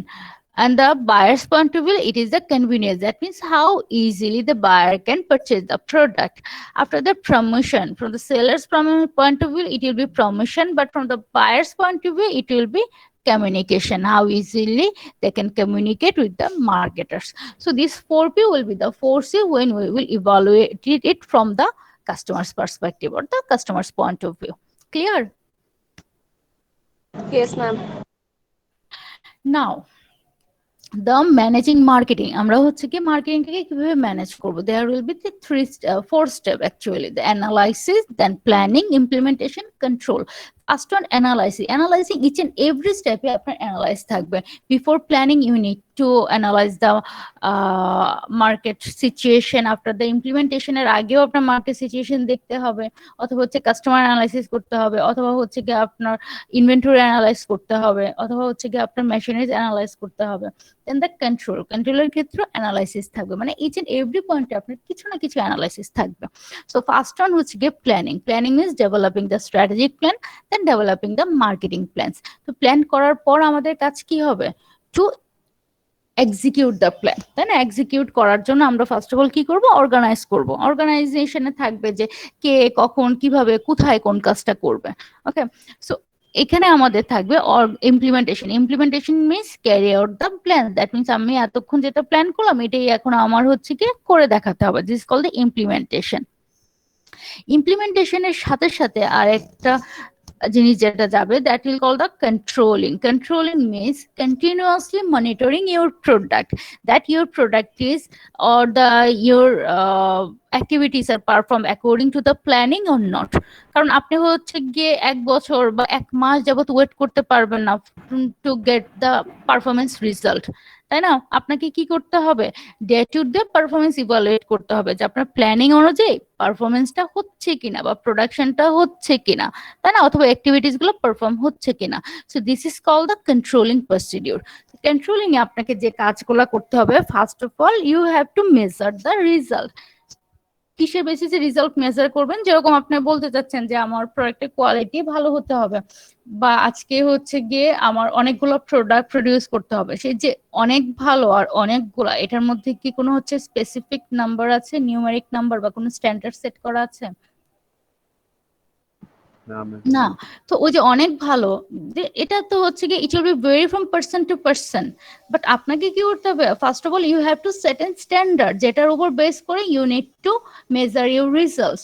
and the buyer's point of view it is the convenience, that means how easily the buyer can purchase the product. After the promotion, from the seller's point of view it will be promotion, but from the buyer's point of view it will be communication, how easily they can communicate with the marketers. So this 4P will be the 4C when we will evaluate it from the customer's perspective or the customer's point of view. Clear? Yes, ma'am. Now the managing marketing, আমরা হচ্ছে কি মার্কেটিংটাকে কিভাবে manage করব? There will be the four step actually: the analysis, then planning, implementation, control. First one, analyzing each and every step এ আপনার analyze থাকবে। Before planning you need to analyze the market situation. After the implementation এর আগেও আপনার market situation দেখতে হবে, অথবা হচ্ছে customer analysis করতে হবে, অথবা হচ্ছে কি আপনার ইনভেন্টরি অ্যানালাইজ করতে হবে, অথবা হচ্ছে কি আপনার মেশিনারিজ অ্যানালাইজ করতে হবে। দেন দ্য কন্ট্রোলের ক্ষেত্রে অ্যানালাইসিস থাকবে, মানে ইচ এন্ড এভরি পয়েন্টে আপনার কিছু না কিছু অ্যানালাইসিস থাকবে। সো ফার্স্ট ওয়ান হচ্ছে গিয়ে planning means developing the strategic plan, then developing the marketing plans. তো প্ল্যান করার পর আমাদের কাজ কি হবে? টু এক্সিকিউট দ্য প্ল্যান, তাই না? এক্সিকিউট করার জন্য আমরা ফার্স্ট অফ অল কি করব? অর্গানাইজ করব। অর্গানাইজেশনে থাকবে যে কে কখন কিভাবে কোথায় কোন কাজটা করবে। ওকে, সো এখানে আমাদের থাকবে implementation means carry out the plan, that means আমি এতক্ষণ যেটা প্ল্যান করলাম এটাই এখন আমার হচ্ছে কি করে দেখাতে হবে। দিস কল দ্য ইমপ্লিমেন্টেশনের সাথে সাথে আর একটা জিনিস যেটা যাবে, that will call the controlling means continuously monitoring your product, that your product is or your activities are performed according to the planning or not. কারণ আপনি হচ্ছে গিয়ে 1 বছর বা 1 মাস যাবত ওয়েট করতে পারবেন না to get the performance result, তাই না? আপনাকে কি করতে হবে? Day to day performance evaluate করতে হবে যে আপনার প্ল্যানিং অনুযায়ী পারফরমেন্সটা হচ্ছে কিনা বা প্রোডাকশনটা হচ্ছে কিনা, তাই না? অথবা অ্যাক্টিভিটিস গুলো পারফর্ম হচ্ছে কিনা। So this is called the controlling procedure. Controlling এ আপনাকে যে কাজগুলো করতে হবে, first of all you have to measure the result. কিসের বেসিসে রেজাল্ট মেজার করবেন? যেরকম আপনি বলতে চাচ্ছেন যে আমার প্রোডাক্টের কোয়ালিটি ভালো হতে হবে, বা আজকে হচ্ছে গিয়ে আমার অনেকগুলো প্রোডাক্ট প্রডিউস করতে হবে। সেই যে অনেক ভালো আর অনেকগুলা, এটার মধ্যে কি কোনো হচ্ছে স্পেসিফিক নাম্বার আছে, নিউমেরিক নাম্বার বা কোনো স্ট্যান্ডার্ড সেট করা আছে? না। তো ওই যে অনেক ভালো, এটা তো হচ্ছে কি it will be very from person to person, but আপনাকে কি করতে হবে? First of all you have to set an standard, যেটার উপর বেস করে you need to measure your results.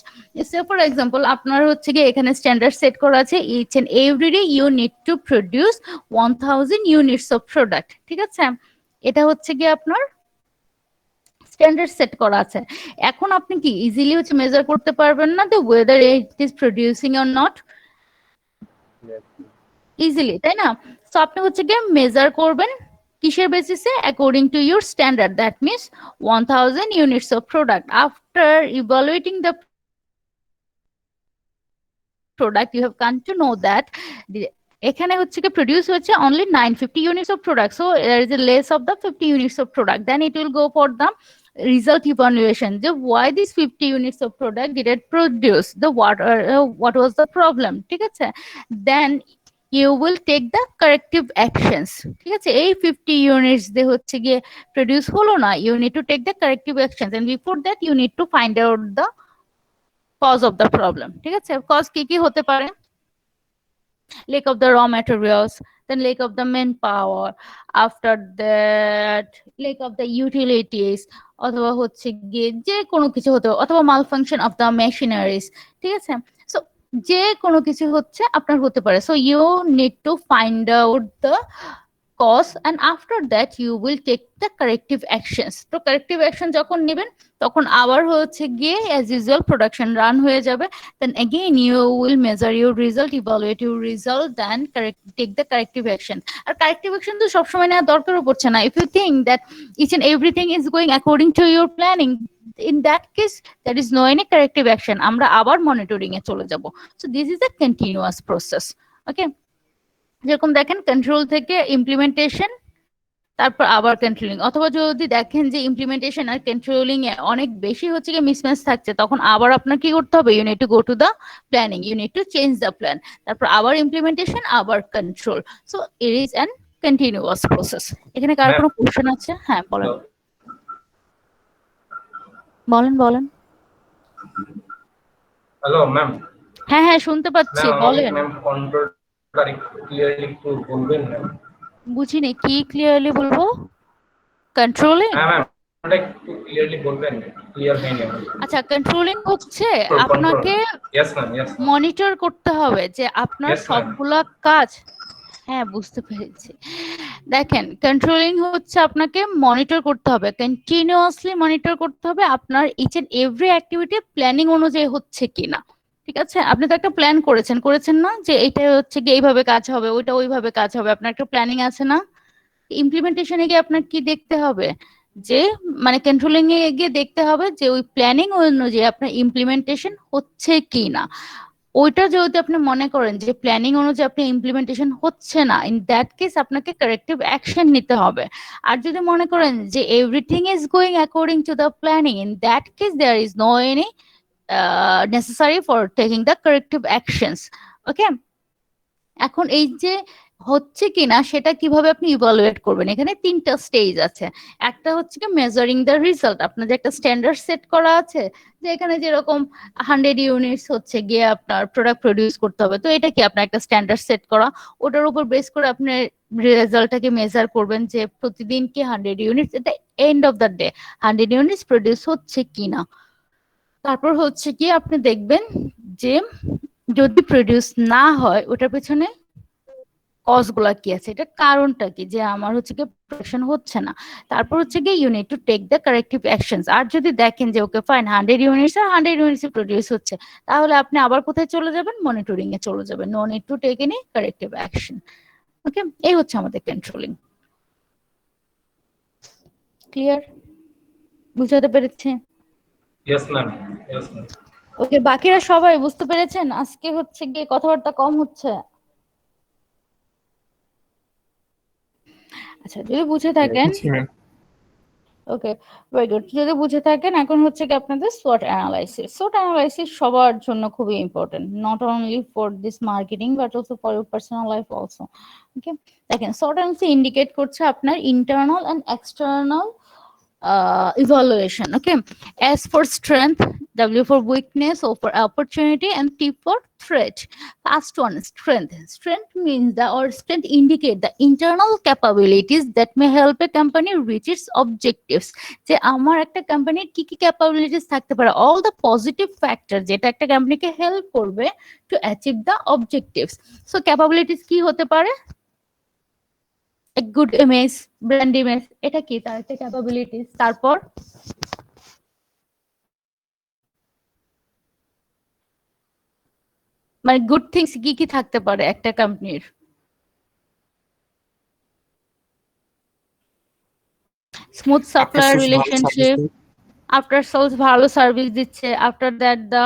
Say for example আপনার হচ্ছে কি এখানে স্ট্যান্ডার্ড সেট করা আছে, each and every day you need to produce 1000 units of product, ঠিক আছে? এটা হচ্ছে কি আপনার স্ট্যান্ডার্ড সেট করা আছে। এখন আপনি কি ইজিলি হচ্ছে মেজার করতে পারবেন না যে weather it is producing or not easily, তাই না? সো আপনি হচ্ছে গিয়ে মেজার করবেন কিসের বেসিসে? According to your standard, that means 1000 units of product. After evaluating the product you have come to know that এখানে হচ্ছে কি প্রডিউস হচ্ছে only 950 units of product, so there is a less of the 50 units of product, then it will go for the result evaluation. The why these 50 units of product did it produce, the what was the problem, ঠিক আছে? Then you will take the corrective actions. ঠিক আছে, এই 50 units দিয়ে হচ্ছে গিয়ে produce হলো না, you need to take the corrective actions, and before that you need to find out the cause of the problem. ঠিক আছে, cause কি কি হতে পারে? lack of the raw materials, then lack of the manpower, after that lack of the utilities, অথবা হচ্ছে গিয়ে যে কোনো কিছু হতে পারে, অথবা malfunction of the machineries। ঠিক আছে, so যে কোনো কিছু হচ্ছে আপনার হতে পারে, so you need to find out the cause and after that you will take the corrective actions। তো corrective action যখন নেবেন তখন আবার হচ্ছে গিয়ে as usual production run হয়ে যাবে, then again you will measure your result, evaluate your result, then take the corrective action। R corrective action তো সবসময় নেওয়ার দরকারও পড়ছে না, if you think that each and everything is going according to your planning, in that case there is no any corrective action, আমরা আবার monitoring এ চলে যাব। so this is a continuous process। okay, যেরকম দেখেন কন্ট্রোল থেকে implementation, তারপর আবার controlling, অথবা যদি দেখেন যে ইমপ্লিমেন্টেশন আর কন্ট্রোলিং এ অনেক বেশি হচ্ছে কি মিসম্যাচ থাকছে, তখন আবার আপনার কি করতে হবে, you need to go to the planning, you need to change the plan, তারপর আবার ইমপ্লিমেন্টেশন, আবার control. So it is an continuous process. এখানে কার কোনো কোশ্চেন আছে? হ্যাঁ বলেন বলেন বলেন। Hello ma'am. হ্যাঁ হ্যাঁ শুনতে পাচ্ছি, বলেন। ম্যাম কন্ট্রোলটা ক্লিয়ারলি একটু বলবেন ম্যাম? বুঝিনি, কি ক্লিয়ারলি বলবো? কন্ট্রোলিং? হ্যাঁ ম্যাম, ওটা একটু ক্লিয়ারলি বলবেন, ক্লিয়ার হয়নি। আচ্ছা, কন্ট্রোলিং হচ্ছে আপনাকে মনিটর করতে হবে যে আপনার সবগুলা কাজ, হ্যাঁ বুঝতে পেরেছি। দেখেন কন্ট্রোলিং হচ্ছে আপনাকে মনিটর করতে হবে, কন্টিনিউয়াসলি মনিটর করতে হবে আপনার each and every activity planning অনুযায়ী হচ্ছে কিনা। ঠিক আছে, আপনি তো একটা প্ল্যান করেছেন না, যে এটা হচ্ছে কি এইভাবে কাজ হবে, ওইটা ওইভাবে কাজ হবে, আপনার একটা প্ল্যানিং আছে না? ইমপ্লিমেন্টেশনে গিয়ে আপনার কি দেখতে হবে, যে মানে কন্ট্রোলিং এ গিয়ে দেখতে হবে যে ওই প্ল্যানিং অনুযায়ী আপনার ইমপ্লিমেন্টেশন হচ্ছে কি না। ওইটা যেহেতু আপনি মনে করেন যে প্ল্যানিং অনুযায়ী আপনার ইমপ্লিমেন্টেশন হচ্ছে না, ইন দ্যাট কেস আপনাকে কারেক্টিভ অ্যাকশন নিতে হবে। আর যদি মনে করেন যে everything is going according to the planning, in that case there is no any necessary for taking the corrective actions। Okay, এখন এই যে হচ্ছে কিনা সেটা কিভাবে আপনি ইভালুয়েট করবেন, এখানে তিনটা স্টেজ আছে। একটা হচ্ছে কি মেজারিং দ্য রেজাল্ট, আপনার যে একটা স্ট্যান্ডার্ড সেট করা আছে, যে এখানে যেরকম 100 ইউনিটস হচ্ছে গিয়ে আপনার প্রোডাক্ট প্রডিউস করতে হবে, তো এটা কি আপনার একটা স্ট্যান্ডার্ড সেট করা, ওটার উপর বেস করে আপনি রেজাল্টটাকে মেজার করবেন যে প্রতিদিন কি 100 ইউনিটস, এটা end of the day 100 units produce হচ্ছে কিনা। তারপর হচ্ছে কি আপনি দেখবেন যে যদি প্রডিউস না হয় ওটার পেছনে কজ গুলা কি আছে, এটা কারণটা কি যে আমার হচ্ছে কি প্রোডাকশন হচ্ছে না। তারপর হচ্ছে কি you need to take the corrective actions. আর যদি দেখেন যে ওকে ফাইন 100 ইউনিটস আর 100 ইউনিটস প্রডিউস হচ্ছে, তাহলে আপনি আবার কোথায় চলে যাবেন, মনিটরিং এ চলে যাবেন, no need to take any corrective action. Okay, এই হচ্ছে আমাদের কন্ট্রোলিং। ক্লিয়ার? বুঝাতে পেরেছি? Yes ma'am, yes ma'am. Okay, বাকিরা সবাই বুঝতে পেরেছেন? আজকে হচ্ছে গিয়ে কথাবার্তা কম হচ্ছে। আচ্ছা, যদি বুঝে থাকেন, ওকে ভেরি গুড। যদি বুঝে থাকেন, এখন হচ্ছে কি আপনাদের SWOT অ্যানালাইসিস। SWOT অ্যানালাইসিস সবার জন্য খুবই important, not only for this marketing but also for your personal life also. Okay, দেখেন SWOT অ্যানালাইসিস ইন্ডিকেট করছে আপনার internal and external evaluation. Okay, S for strength, W for weakness, O for opportunity, and T for threat. First one, strength. Strength means strength indicate the internal capabilities that may help a company reach its objectives. যে আমার একটা কোম্পানির কি কি capabilities থাকতে পারে, all the positive factor যেটা একটা কোম্পানিকে হেল্প করবে to achieve the objectives. So capabilities কি হতে পারে? A good image, brand image, এটা কি তার একটা ক্যাপাবিলিটিস। তারপর মানে গুড থিংস কি কি থাকতে পারে একটা কোম্পানির? Smooth supplier relationship, after sales ভালো সার্ভিস দিচ্ছে, after that the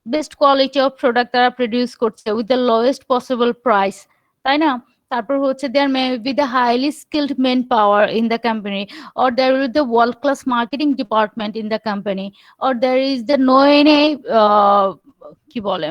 best quality of product তারা প্রডিউস করছে with the lowest possible price, তাই না? তারপর হচ্ছে there may be the highly skilled men power in the company, or there will the world class marketing department in the company, or there is the no any কি বলে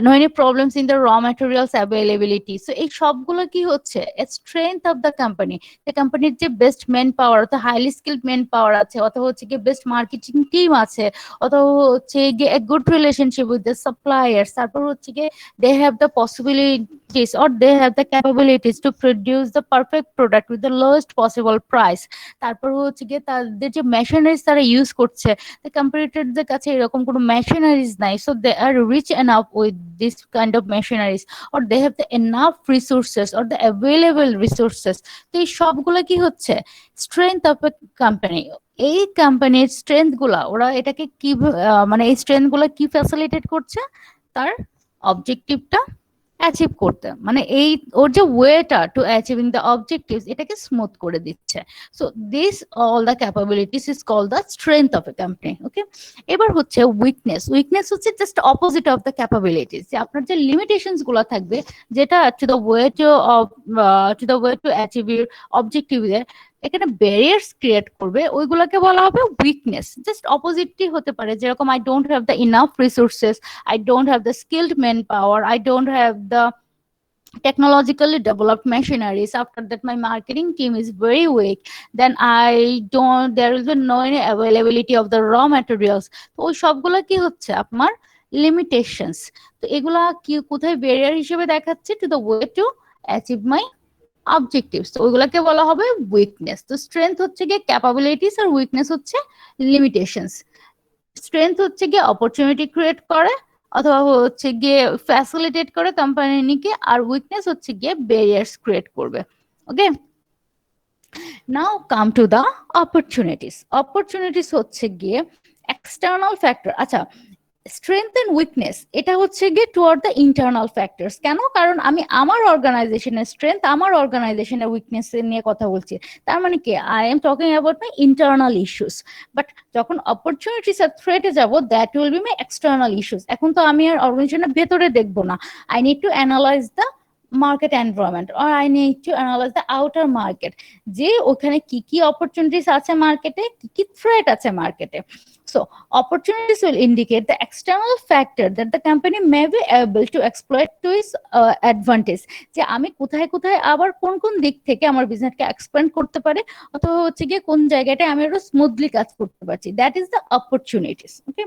no any problems in the raw materials availability. So এই সবগুলো কি হচ্ছে strength of the company, the কোম্পানির যে best man power অথবা highly skilled man power আছে অথবা হচ্ছে কি বেস্ট মার্কেটিং টিম আছে অথবা হচ্ছে গিয়ে a good relationship with the suppliers, তারপর হচ্ছে গিয়ে they have the possibilities or they have the capabilities to produce the perfect product with the lowest possible price, তারপর হচ্ছে গিয়ে তাদের যে মেশিনারিজ তারা ইউজ করছে the competitorদের কাছে এরকম কোনো মেশিনারিজ নাই, so they are rich enough with this kind of machineries or they have the enough resources or the available resources. তো এই সবগুলো কি হচ্ছে স্ট্রেংথ অফ এ কোম্পানি। এই কোম্পানির স্ট্রেংথ গুলা ওরা এটাকে কি মানে এই স্ট্রেংথ গুলা কি ফ্যাসিলিটেট করছে তার অবজেক্টিভটা অ্যাচিভ করতে, মানে এই ওর যে ওয়েটা টু অ্যাচিভিং দ্য অবজেক্টিভস এটাকে স্মুথ করে দিচ্ছে। So this all the capabilities is called the strength of a company. Okay, এবার হচ্ছে উইকনেস। উইকনেস হচ্ছে just opposite of the capabilities, যে আপনার যে লিমিটেশনস গুলো থাকবে যেটা to the way to achieve your objective, এখানে ব্যারিয়ার্স ক্রিয়েট করবে ওইগুলোকে বলা হবে উইকনেস। জাস্ট অপোজিটই হতে পারে, যেরকম I don't have the enough resources, I don't have the skilled manpower, I don't have the technologically developed machineries, after that my marketing team is very weak, then there will be no any availability of the raw materials. তো ওই সবগুলা কি হচ্ছে আপনার limitations. তো এগুলা কি কোথায় ব্যারিয়ার হিসেবে দেখাচ্ছে two the way to achieve my objectives, তো ওইগুলাকে বলা হবে উইকনেস। তো স্ট্রেংথ হচ্ছে গিয়ে ক্যাপাবিলিটিস আর উইকনেস হচ্ছে লিমিটেশনস। স্ট্রেংথ হচ্ছে গিয়ে অপরচুনিটি ক্রিয়েট করে অথবা হচ্ছে গিয়ে ফ্যাসিলিটেট করে কোম্পানিকে, আর উইকনেস হচ্ছে গিয়ে ব্যারিয়ার্স ক্রিয়েট করবে। Okay, now come to the opportunities. Opportunities হচ্ছে গিয়ে এক্সটার্নাল ফ্যাক্টর। আচ্ছা, স্ট্রেংথ এন্ড উইকনেস এটা হচ্ছে গিয়ে টুয়ার্ড দ্য ইন্টারনাল ফ্যাক্টরস। কেন? কারণ আমি আমার অর্গানাইজেশনের স্ট্রেংথ আমার অর্গানাইজেশনের উইকনেস নিয়ে কথা বলছি, তার মানে কি I am talking about my internal issues. But যখন অপরচুনিটিস আর থ্রেটে যাব that will be my external issues. এখন তো আমি আর অর্গানাইজেশনের ভেতরে দেখবো না, I need to analyse the market environment or I need to analyse the outer market, যে ওখানে কি কি অপরচুনিটিস আছে মার্কেটে, কি কি থ্রেট আছে মার্কেটে। So opportunities will indicate the external factor that the company may be able to exploit to its advantage, যে আমি কোথায় কোথায় আবার কোন কোন দিক থেকে আমার বিজনেসকে এক্সপ্যান্ড করতে পারে অথবা হচ্ছে গিয়ে কোন জায়গাটায় আমি আরো স্মুথলি কাজ করতে পারছি, দ্যাট ইজ দ্য অপরচুনিটিস। ওকে,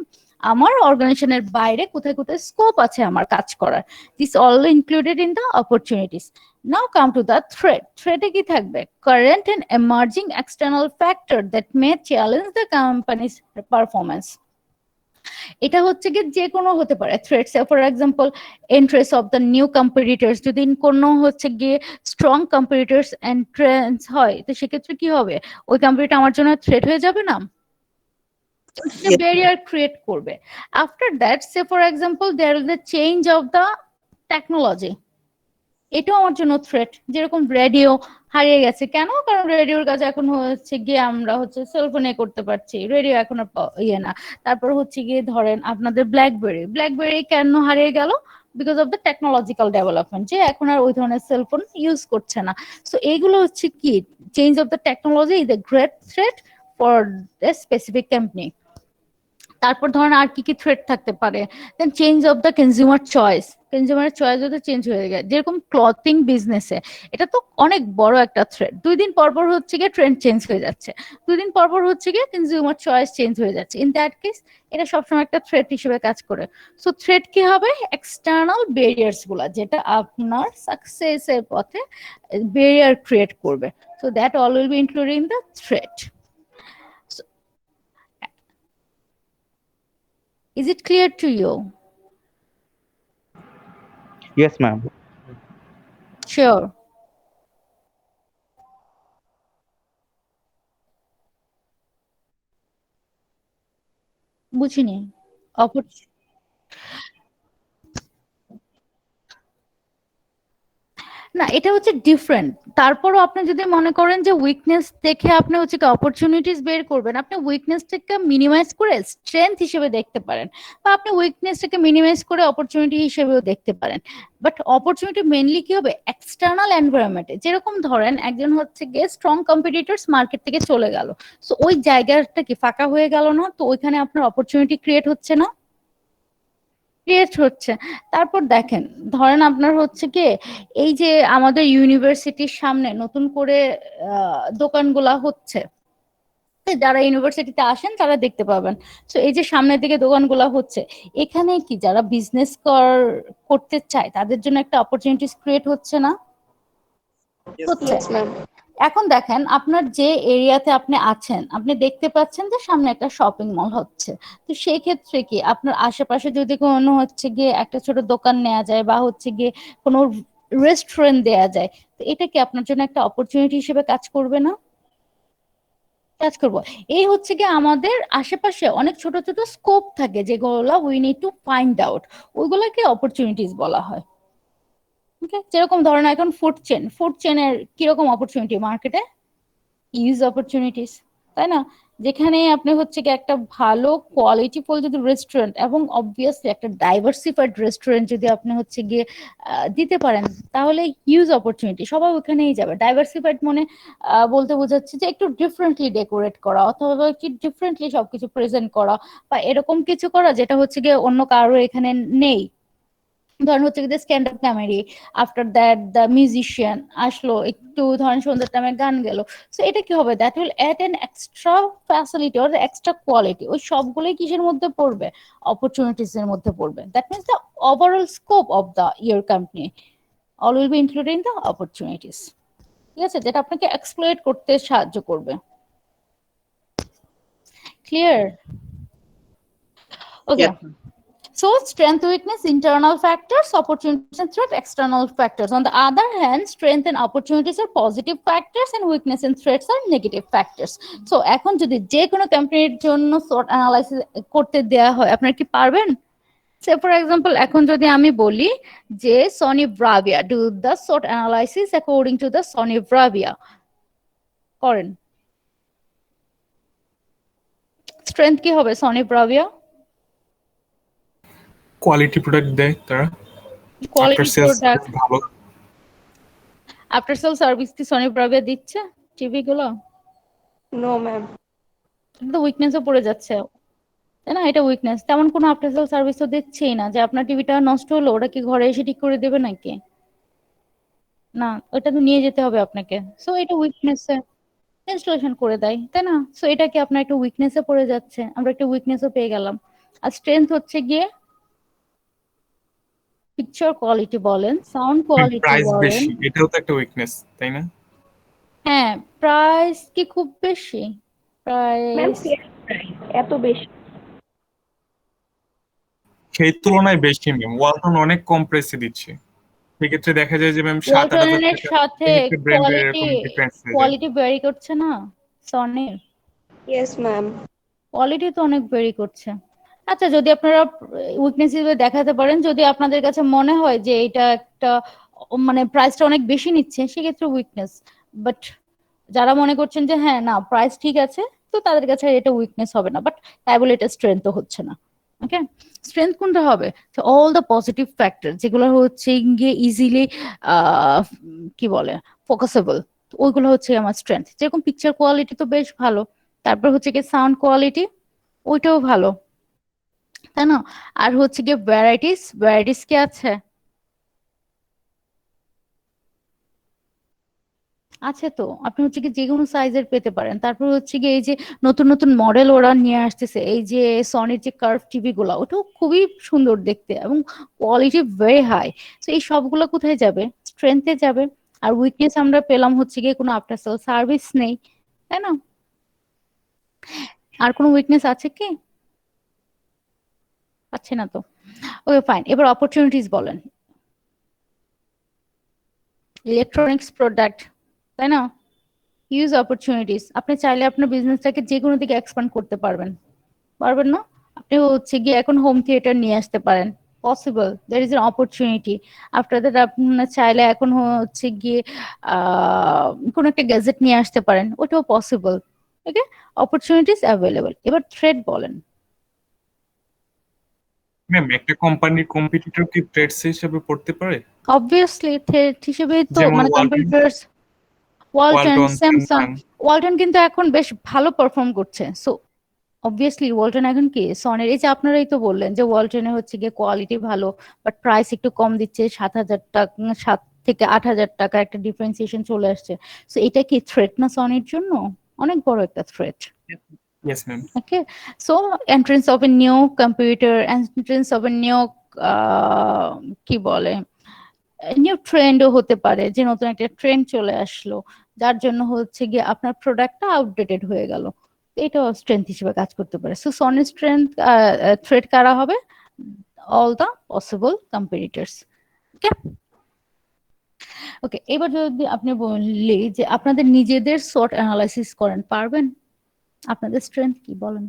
আমার অর্গানাইজেশনের বাইরে কোথায় কোথায় স্কোপ আছে আমার কাজ করার, this all included in the opportunities. Now come to the threat. Threat কি থাকবে? Current and emerging external factor that may challenge the company's performance. এটা হচ্ছে কি যে কোনো হতে পারে threats. For example entrance of the new competitors, যদি কোনো হচ্ছে গিয়ে স্ট্রং কম্পিটিটরস এন্ট্রেন্স হয় তো সেক্ষেত্রে কি হবে, ওই কম্পিটিটর আমার জন্য থ্রেট হয়ে যাবে না, ব্যারিয়ার ক্রিয়েট করবে। After that say for example there is the change of the technology, এটাও আমার জন্য থ্রেট। যেরকম রেডিও হারিয়ে গেছে, কেন? কারণ রেডিওর কাছে এখন হচ্ছে গিয়ে আমরা হচ্ছে সেলফোনে করতে পারছি, রেডিও এখন আর ইয়ে না। তারপর হচ্ছে গিয়ে ধরেন আপনাদের ব্ল্যাকবেরি কেন হারিয়ে গেল? Because of the technological development, যে এখন আর ওই ধরনের সেলফোন ইউজ করছে না। সো এইগুলো হচ্ছে কি change of the technology is a great threat for the specific company. তারপর ধরেন আর কি কি থ্রেট থাকতে পারে, then change of the consumer choice. Consumer choice যদি চেঞ্জ হয়ে যায়, যেরকম ক্লথিং বিজনেসে এটা তো অনেক বড় একটা থ্রেট। 2 দিন পর পর হচ্ছে গিয়ে ট্রেন্ড চেঞ্জ হয়ে যাচ্ছে, 2 দিন পর পর হচ্ছে গিয়ে কনজিউমার চয়েস চেঞ্জ হয়ে যাচ্ছে। ইন দ্যাট কেস এটা সবসময় একটা থ্রেট হিসেবে কাজ করে। সো থ্রেট কি হবে? এক্সটার্নাল ব্যারিয়ার্স গুলা, যেটা আপনার সাকসেসের পথে ব্যারিয়ার ক্রিয়েট করবে। So that all will be including the threat. Is it clear to you? Yes, ma'am. Sure. বুঝিনি। না, এটা হচ্ছে ডিফারেন্ট। তারপরও আপনি যদি মনে করেন যে উইকনেস দেখে আপনি হচ্ছে কি অপরচুনিটিস বের করবেন, আপনি উইকনেসটাকে মিনিমাইজ করে স্ট্রেংথ হিসেবে দেখতে পারেন, বা আপনি উইকনেসটাকে মিনিমাইজ করে অপরচুনিটি হিসেবেও দেখতে পারেন। বাট অপরচুনিটি মেইনলি কি হবে এক্সটার্নাল এনভায়রনমেন্টে। যেরকম ধরেন একজন হচ্ছে গিয়ে স্ট্রং কম্পিটিটরস মার্কেট থেকে চলে গেল, সো ওই জায়গাটা কি ফাঁকা হয়ে গেল না? তো ওইখানে আপনার অপরচুনিটি ক্রিয়েট হচ্ছে না? ক্রিয়েট হচ্ছে। তারপর দেখেন, ধরেন আপনার হচ্ছে কি এই যে আমাদের ইউনিভার্সিটির সামনে নতুন করে দোকানগুলা হচ্ছে, যারা ইউনিভার্সিটিতে আসেন তারা দেখতে পাবেন। তো এই যে সামনের দিকে দোকানগুলা হচ্ছে, এখানে কি যারা বিজনেস করতে চায় তাদের জন্য একটা অপরচুনিটিস ক্রিয়েট হচ্ছে না? হচ্ছে। Yes, ma'am. এখন দেখেন আপনার যে এরিয়াতে আপনি আছেন, আপনি দেখতে পাচ্ছেন যে সামনে একটা শপিং মল হচ্ছে। তো সেই ক্ষেত্রে কি আপনার আশেপাশে যদি কোনো হচ্ছে গিয়ে একটা ছোট দোকান নেওয়া যায় বা হচ্ছে গিয়ে কোনো রেস্টুরেন্ট দেয়া যায়, তো এটা কি আপনার জন্য একটা অপরচুনিটি হিসেবে কাজ করবে না? কাজ করবো। এই হচ্ছে গিয়ে আমাদের আশেপাশে অনেক ছোট ছোট স্কোপ থাকে যেগুলো we need to find out, ওইগুলোকে অপরচুনিটিস বলা হয়। ওকে, যেরকম ধরেন এখন ফুড চেনের কিরকম অপরচুনিটি মার্কেটে? ইউজ অপরচুনিটিস, তাই না? যেখানে আপনি হচ্ছে কি একটা ভালো কোয়ালিটিফুল যদি রেস্টুরেন্ট এবং অবভিয়াসলি একটা ডাইভার্সিফাইড রেস্টুরেন্ট যদি আপনি হচ্ছে গিয়ে দিতে পারেন, তাহলে হিউজ অপরচুনিটি, সবাই ওখানেই যাবে। ডাইভার্সিফাইড মানে বলতে বোঝাচ্ছে যে একটু ডিফারেন্টলি ডেকোরেট করা অথবা একটু ডিফারেন্টলি সবকিছু প্রেজেন্ট করা বা এরকম কিছু করা যেটা হচ্ছে গিয়ে অন্য কারো এখানে নেই। ধরেন হচ্ছে কি stand up comedy, after that the musician আসলো, একটু ধরেন সন্ধ্যার টাইমে গান গেল। সো এটা কি হবে, that will add an extra facility or extra quality. ওই সবগুলোই কিসের মধ্যে পড়বে? অপরচুনিটিস এর মধ্যে পড়বে। That means the overall scope of the your company all will be including the opportunities. ঠিক আছে, যেটা আপনাকে এক্সপ্লয়েট করতে সাহায্য করবে। Clear? Okay. Yeah. So strength, weakness, internal factors, opportunities and threat, external factors. On the other hand, strength and opportunities are positive factors and weakness and threats are negative factors. So এখন যদি যে কোনো কোম্পানির জন্য SWOT analysis করতে দেয়া হয়, আপনারা কি পারবেন? Say for example, এখন যদি আমি বলি যে Sony Bravia, do the SWOT analysis according to the Sony Bravia করেন। স্ট্রেংথ কি হবে Sony Bravia? কোয়ালিটি প্রোডাক্ট দেয় তারা, কোয়ালিটি আফটার সেলস প্রোডাক্ট, ভালো। আফটার সেল সার্ভিস কি Sony Bravia দিচ্ছে টিভি গুলো? No, ma'am. তো উইকনেসও পড়ে যাচ্ছে, তাই না? এটা উইকনেস। তেমন কোনো আফটার সেল সার্ভিস তো দিচ্ছেই না যে আপনার টিভিটা নষ্ট হলো ওরা কি ঘরে এসে ঠিক করে দেবে নাকি? না, ওটা তো নিয়ে যেতে হবে আপনাকে। সো এটা উইকনেসে ইনস্টলেশন করে দেয়, তাই না? সো এটা কি আপনার একটা উইকনেসে পড়ে যাচ্ছে, আমরা একটা উইকনেসও পেয়ে গেলাম। আর স্ট্রেংথ হচ্ছে গিয়ে পিকচার কোয়ালিটি বলেন, সাউন্ড কোয়ালিটি প্রাইস বলেন। বেশি, এটাও তো একটা উইকনেস, তাই না? হ্যাঁ, প্রাইস কি খুব বেশি? Ma'am, প্রাইস এত বেশি। সেই তুলনায় বেশি ম্যাম, ওয়ালটন অনেক কম প্রাইসে দিচ্ছে। সেক্ষেত্রে দেখা যায় যে ম্যাম 7-8 হাজার ওয়ালটনের টাকা সাথে ব্র্যান্ডের এরকম ডিফারেন্স হয়ে যায়। কোয়ালিটি ভ্যারি করছে না সনির? Yes, ma'am. কোয়ালিটি তো অনেক ভেরি করছে। আচ্ছা, যদি আপনারা উইকনেস হিসেবে দেখাতে পারেন, যদি আপনাদের কাছে মনে হয় যে এটা একটা মানে প্রাইসটা অনেক বেশি নিচ্ছে, সেক্ষেত্রে উইকনেস। বাট যারা মনে করছেন যে হ্যাঁ না প্রাইস ঠিক আছে, তো তাদের কাছে এটা উইকনেস হবে না, বাট তাই বলে এটা স্ট্রেংথও হচ্ছে না। ওকে, স্ট্রেংথ কোনটা হবে? অল দ্য পজিটিভ ফ্যাক্টর যেগুলো হচ্ছে গিয়ে ইজিলি কি বলে ফোকাসেবল, ওইগুলো হচ্ছে আমার স্ট্রেংথ। যেরকম পিকচার কোয়ালিটি তো বেশ ভালো, তারপর হচ্ছে কি সাউন্ড কোয়ালিটি, ওইটাও ভালো, তাই না? আর হচ্ছে গিয়ে ভ্যারাইটিস কি আছে? আছে তো, আপনি হচ্ছে কি যে কোনো সাইজের পেতে পারেন। তারপর হচ্ছে কি এই যে নতুন নতুন মডেল ওরা নিয়ে আসতেছে, এই যে সনির যে কার্ভ টিভি গুলা, ওটাও খুবই সুন্দর দেখতে এবং কোয়ালিটি ভেরি হাই। তো এই সবগুলো কোথায় যাবে? স্ট্রেংথে যাবে। আর উইকনেস আমরা পেলাম হচ্ছে গিয়ে কোনো আফটার সেল সার্ভিস নেই, তাই না? আর কোনো উইকনেস আছে কি? পাচ্ছি না তো। ওকে ফাইন, এবার অপরচুনিটিস বলেন। ইলেকট্রনিক্স প্রোডাক্ট, তাই না? Huge opportunities. আপনি চাইলে আপনার বিজনেসটাকে যে কোনো দিকে এক্সপ্যান্ড করতে পারবেন, পারবেন না? আপনি হচ্ছে গিয়ে এখন হোম থিয়েটার নিয়ে আসতে পারেন, possible, there is an opportunity. After that আপনার চাইলে এখন হচ্ছে গিয়ে কোনো একটা গ্যাজেট নিয়ে আসতে পারেন, ওটাও পসিবল। ওকে, অপরচুনিটিস অ্যাভেলেবল। এবার থ্রেট বলেন। ম্যাম একটা কোম্পানির কম্পিটিটর কি থ্রেটস হিসেবে পড়তে পারে? অবভিয়াসলি থ্রেট হিসেবে তো যেমন মানে computers, Walton, Walton, Samsung. Samsung. Walton কিন্তু এখন বেশ ভালো পারফর্ম করছে। সো অবভিয়াসলি ওয়ালটন এখন কি সনের, এই যে আপনারাই তো বললেন যে ওয়ালটনে হচ্ছে গিয়ে কোয়ালিটি ভালো বাট প্রাইস একটু কম দিচ্ছে, 7,000 টাকা 7 থেকে 8,000 টাকা একটা ডিফারেন্সিয়েশন চলে আসছে। সো এটা কি থ্রেট না সনের জন্য? অনেক বড় একটা threat. Yes ma'am. Okay, so entrance of a new computer, entrance of a new কি বলে নিউ ট্রেন্ডও হতে পারে, যে নতুন একটা ট্রেন্ড চলে আসলো যার জন্য হচ্ছে গিয়ে আপনার প্রোডাক্টটা আউটডেটেড হয়ে গেল, এটাও স্ট্রেংথ হিসেবে কাজ করতে পারে। সো সনের স্ট্রেংথ থ্রেড কারা হবে? All the possible competitors. Okay okay, এবার যদি আপনি বললি যে আপনাদের নিজেদের সর্ট অ্যানালাইসিস করেন, পারবেন? আপনাদের স্ট্রেংথ কি বলেন?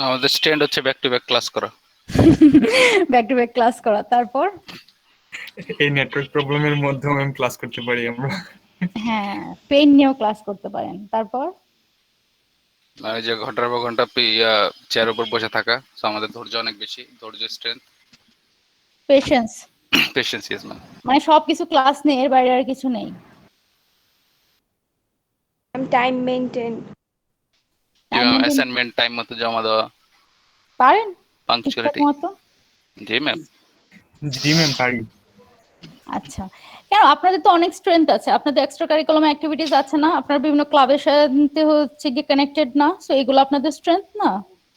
আমাদের স্ট্যান্ড হচ্ছে ব্যাক টু ব্যাক ক্লাস করা। ব্যাক টু ব্যাক ক্লাস করা, তারপর এই নেটওয়ার্ক প্রবলেমের মধ্যেও ম্যাম ক্লাস করতে পারি আমরা। হ্যাঁ পেন নিয়েও ক্লাস করতে পারেন, তারপর মানে যে ঘন্টার পর ঘন্টা চেয়ার উপর বসে থাকা, তো আমাদের ধৈর্য অনেক বেশি, ধৈর্য strength patience, patience. Yes ma'am. মানে সবকিছু ক্লাস নেই, এর বাইরে আর কিছু নেই। টাইম মেইনটেইন, অ্যাসাইনমেন্ট টাইম মতো জমা দেওয়া, পারেন ঠিকঠাক পাংচুয়ালিটি। মতো? জি ম্যাম। জি ম্যাম পারি। আচ্ছা, কেন আপনাদের তো অনেক স্ট্রেংথ আছে, আপনাদের এক্সট্রা কারিকুলাম অ্যাক্টিভিটিস আছে না, আপনারা বিভিন্ন ক্লাবের সাথে হচ্ছে গিয়ে কানেক্টেড না, সো এগুলো আপনাদের স্ট্রেংথ না?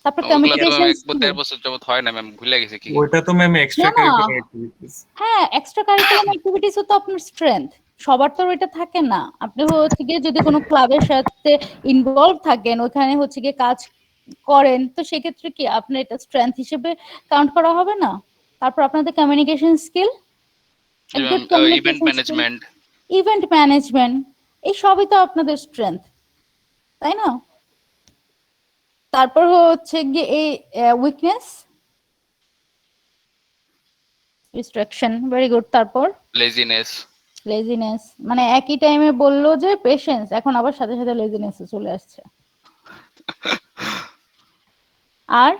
তারপর ওগুলা তো কমিউনিকেশন, এক দেড় বছর যাবত হয় না ম্যাম, ভুলে গেছি কি। ওটা তো ম্যাম এক্সট্রা না, না। Curricular activities. হ্যাঁ এক্সট্রা কারিকুলাম অ্যাক্টিভিটিসও তো আপনার স্ট্রেংথ, সবার তো এটা থাকে না। আপনি হচ্ছে গিয়ে যদি কোনো ক্লাবের সাথে ইনভলভ থাকেন, ওখানে হচ্ছে গিয়ে কাজ করেন, তো সেক্ষেত্রে কি আপনার এটা স্ট্রেংথ হিসেবে কাউন্ট করা হবে না? তারপর আপনাদের communication skill, event management, event management, এই সবই তো আপনাদের স্ট্রেংথ, তাই না? তারপর হচ্ছে গিয়ে এই উইকনেস, ডিস্ট্রাকশন, ভেরি গুড। তারপর লেজিনেস, লেজিনেস, মানে একই টাইমে বললো যে পেশেন্স, এখন আবার সাথে সাথে লেজিনেস চলে আসছে। আর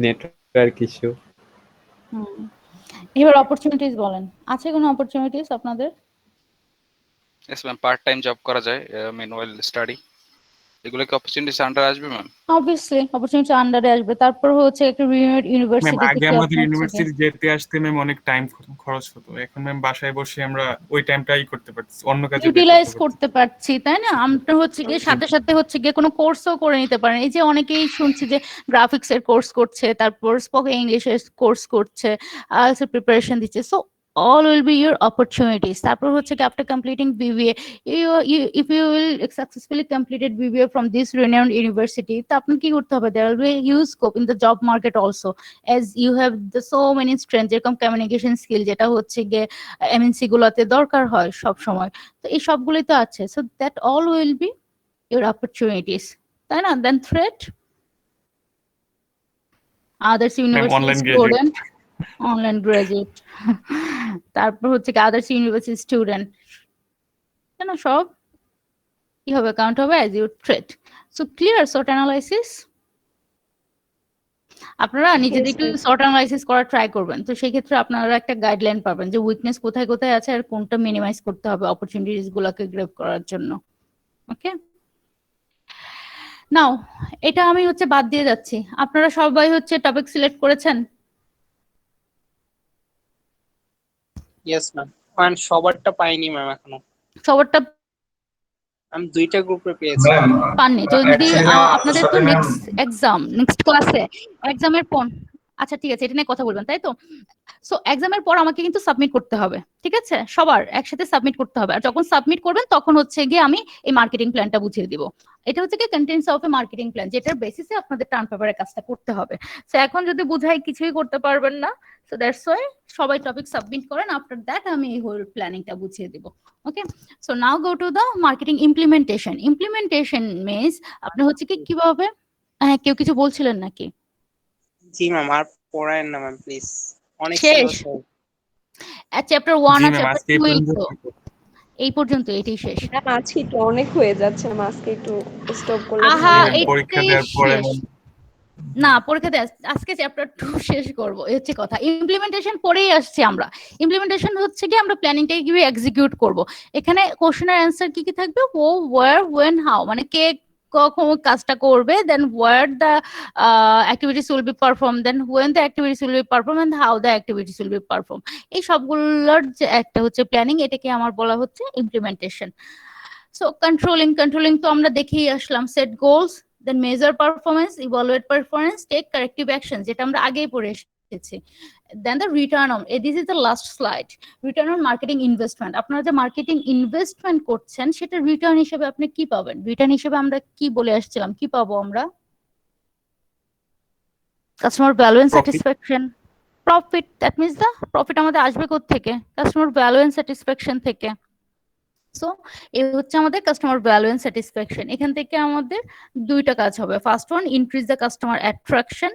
নেটওয়ার্ক ইস্যু। এবার অপরচুনিটিস বলেন, আছে কোনো অপরচুনিটিস আপনাদের? Yes ma'am. Part time job করা যায়, মেনুয়াল স্টাডি, এগুলো কি অপরচুনিটিস আন্ডার আসবে ম্যাম? অবভিয়াসলি অপরচুনিটি আন্ডারে আসবে। তারপর হচ্ছে একটা রিনোভেট ম্যাম ইউনিভার্সিটি আগে থেকে আমাদের আপনার ইউনিভার্সিটি যেতে আসতে ম্যাম অনেক টাইম খরচ হতো, এখন ম্যাম বাসায় বসে আমরা ওই টাইমটাই করতে পারছি, অন্য কাজে ব্যয় ইউটিলাইজ করতে করতে পারছি, তাই না? আমরা হচ্ছে গিয়ে সাথে সাথে হচ্ছে গিয়ে কোনো কোর্সও করে নিতে পারেন। এই যে অনেকেই শুনছি যে গ্রাফিক্স এর কোর্স করছে, তারপর স্পোকেন ইংলিশের কোর্স করছে, আইএলটিএস এর প্রিপারেশন দিচ্ছে। So all will be your opportunities. তারপর হচ্ছে কি after completing BBA, if you will successfully completed BBA from this renowned university, তা আপনার কি করতে হবে? There will be a huge scope in the job market also, as you have the so many strengths, যেরকম communication skill, যেটা হচ্ছে গিয়ে MNC গুলোতে দরকার হয় সব সময়, তো এই সবগুলোই তো আছে। So that all will be your opportunities, তাই না? Then threat, others university online graduate. student, online graduate, তারপর হচ্ছে কি আদার্স ইউনিভার্সিটি স্টুডেন্ট, তাই না? সব কি হবে? কাউন্ট হবে as your threat. So clear sort analysis? আপনারা নিজেদের একটু সর্ট অ্যানালাইসিস করার ট্রাই করবেন, তো সেই ক্ষেত্রে আপনারা একটা গাইডলাইন পাবেন যে উইকনেস কোথায় কোথায় আছে আর কোনটা মিনিমাইজ করতে হবে অপরচুনিটিস গুলোকে গ্র্যাব করার জন্য। ওকে, নাও এটা আমি হচ্ছে বাদ দিয়ে যাচ্ছি, আপনারা সবাই হচ্ছে টপিক সিলেক্ট করেছেন? Yes ma'am. কারণ সবারটা পাইনি ম্যাম এখনো, সবারটা আমি দুইটা গ্রুপে পেয়েছি। ম্যাম পাননি? যদি actually আপনাদের তো সাথে ম্যাম নেক্সট এক্সাম, নেক্সট ক্লাসে এক্সামের পর, আচ্ছা ঠিক আছে এটা নিয়ে কথা বলবেন তাই তো? সো এক্সামের পর আমাকে কিন্তু সাবমিট করতে হবে, ঠিক আছে? সবার একসাথে সাবমিট করতে হবে, আর যখন সাবমিট করবেন তখন হচ্ছে গিয়ে আমি এই মার্কেটিং প্ল্যানটা বুঝিয়ে দিব। এটা হচ্ছে কি contents of A marketing plan, যেটার বেসিসে আপনাদের টার্ন পেপারের কাজটা করতে হবে। সো এখন যদি বুঝাই কিছুই করতে পারবেন না, সো দ্যাটস ওয়াই সবাই টপিক সাবমিট করেন, আফটার দ্যাট আমি এই হোল প্ল্যানিংটা বুঝিয়ে দিব। Okay, so now go to the marketing implementation. Implementation means আপনি হচ্ছে কি কিভাবে, হ্যাঁ কেউ কিছু বলছিলেন নাকি? জি ম্যাম, আর পড়ায়েন না ম্যাম প্লিজ, অনেক শেষ। চ্যাপ্টার 1 জি আর ম্যাম চ্যাপ্টার আজকে এই 2 পর্যন্ত। তো এই পর্যন্ত, এটাই শেষ। ম্যাম আজকে একটু অনেক হয়ে যাচ্ছে, ম্যাম আজকে একটু স্টপ করলে আহা জি ম্যাম, পরীক্ষা এটাই দেওয়ার পরে শেষ। না পরীক্ষাতে আজকে চ্যাপ্টার 2 শেষ করব এই হচ্ছে কথা। ইমপ্লিমেন্টেশন পরেই আসছি আমরা। ইমপ্লিমেন্টেশন হচ্ছে কি আমরা প্ল্যানিংটাকে কিভাবে এক্সিকিউট করব। এখানে কোশ্চেনের অ্যান্সার কি কি থাকবে, ও ওয়্যার ওয়েন হাউ, মানে কে কখন কাজটা করবে, then where the activities will be perform, then when the activities will be perform and how the activities will be perform. এই সবগুলোর যে একটা হচ্ছে প্ল্যানিং, এটাকে আমার বলা হচ্ছে ইমপ্লিমেন্টেশন। সো কন্ট্রোলিং তো আমরা দেখেই আসলাম, set goals, then measure performance, evaluate performance, take corrective action, যেটা আমরা আগেই পড়ে এসেছি। Then the return on, this is the last slide, return on marketing investment। আপনারা যে মার্কেটিং ইনভেস্টমেন্ট করছেন সেটা রিটার্ন হিসেবে আপনি কি পাবেন? রিটার্ন হিসেবে আমরা কি বলে আসছিলাম, কি পাবো আমরা? Customer value and satisfaction, profit. That means the profit আমাদের আসবে কোথা থেকে? কাস্টমার ভ্যালু এন্ড স্যাটিসফ্যাকশন থেকে। সো এই হচ্ছে আমাদের কাস্টমার ভ্যালু এন্ড স্যাটিসফ্যাকশন। এখান থেকে আমাদের দুইটা কাজ হবে। First one, increase the customer attraction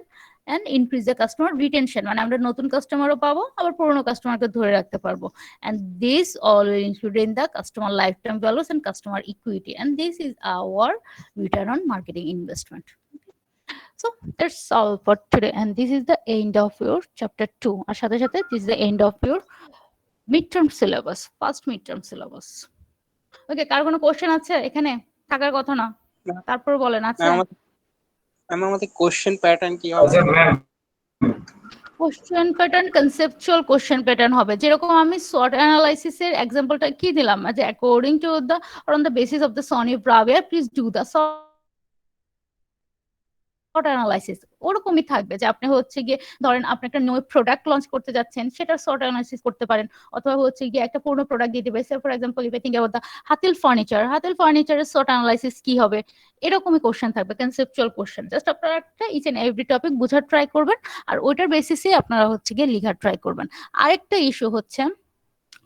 and increase the customer retention, মানে আমরা নতুন কাস্টমারও পাবো আবার পুরনো কাস্টমারকে ধরে রাখতে পারবো। And this all will include in the customer life time values and customer equity, and this is our return on marketing investment. So that's all for today, and this is the end of your chapter 2. আর সাথে সাথে this is the end of your midterm syllabus, first midterm syllabus. ওকে, কার কোনো question আছে? এখানে থাকার কথা না, তারপর বলেন। আচ্ছা, আমাদের কোশ্চেন প্যাটার্ন কি হবে? আচ্ছা ma'am, question pattern conceptual question pattern হবে। যেরকম আমি SWOT অ্যানালাইসিসের এক্সাম্পলটা কি দিলাম, যে according to the or on the basis of the Sony ব্রাভিয়ার please do the SWOT analysis, ওরকমই থাকবে। যে আপনি হচ্ছে গিয়ে ধরেন আপনি একটা নিউ প্রোডাক্ট লঞ্চ করতে যাচ্ছেন, সেটা SWOT অ্যানালাইসিস করতে পারেন। অথবা হচ্ছে গিয়ে একটা পুরনো প্রোডাক্ট দিয়ে দিবে, for example if I think about the Hatil ফার্নিচারের SWOT অ্যানালাইসিস কি হবে, এরকমই কোশ্চেন থাকবে, কনসেপচুয়াল কোশ্চেন। জাস্ট আপনারা একটা ইচ এন্ড এভরি টপিক বোঝার ট্রাই করবেন, আর ওইটার বেসিসে আপনারা হচ্ছে গিয়ে লেখার ট্রাই করবেন। আরেকটা ইস্যু হচ্ছে,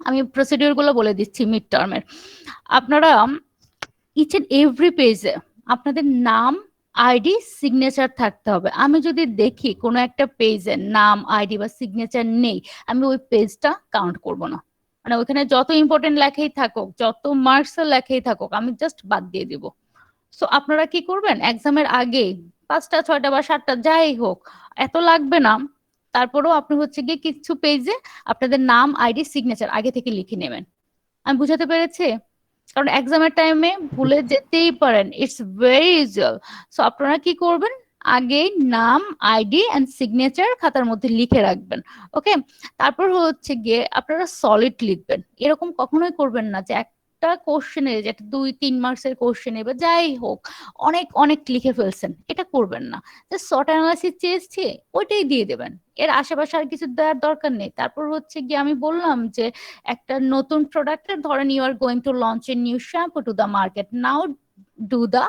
আমি প্রসিডিউর গুলো বলে দিচ্ছি মিড টার্মের। আপনারা ইচ এন্ড এভরি পেজে আপনাদের নাম, আইডি, সিগনেচার থাকতে হবে। আমি যদি দেখি কোনো একটা পেজের নাম, আইডি বা সিগনেচার নেই, আমি ওই পেজটা কাউন্ট করব না। মানে ওইখানে যত ইম্পর্টেন্ট লেখাই থাকুক, যত মার্কসের লেখাই থাকুক, আমি জাস্ট বাদ দিয়ে দিব। সো আপনারা কি করবেন, এক্সামের আগে 5টা 6টা বা 7টা যাই হোক, এত লাগবে না, তারপরেও আপনি হচ্ছে গিয়ে কিছু পেজে আপনাদের নাম, আইডি, সিগনেচার আগে থেকে লিখে নেবেন। আমি বুঝাতে পেরেছি? কারণ এক্সামের টাইমে ভুলে যেতেই পারেন, ইটস ভেরি ইউজুয়াল। সো আপনারা কি করবেন, আগে নাম, আইডি এন্ড সিগনেচার খাতার মধ্যে লিখে রাখবেন। ওকে, তারপর হচ্ছে গিয়ে আপনারা সলিড লিখবেন। এরকম কখনোই করবেন না যে একটা কোশ্চেনে, যেটা 2-3 মার্কসের কোশ্চেনে বা যাই হোক অনেক অনেক লিখে ফেলছেন, এটা করবেন না। যে SWOT অ্যানালাইসিস চেয়েছি ওইটাই দিয়ে দেবেন, এর আশেপাশে আর কিছু দেওয়ার দরকার নেই। তারপর হচ্ছে গিয়ে আমি বললাম যে একটা নতুন প্রোডাক্টের, ধরেন you are going to launch a new shampoo to the market, now do the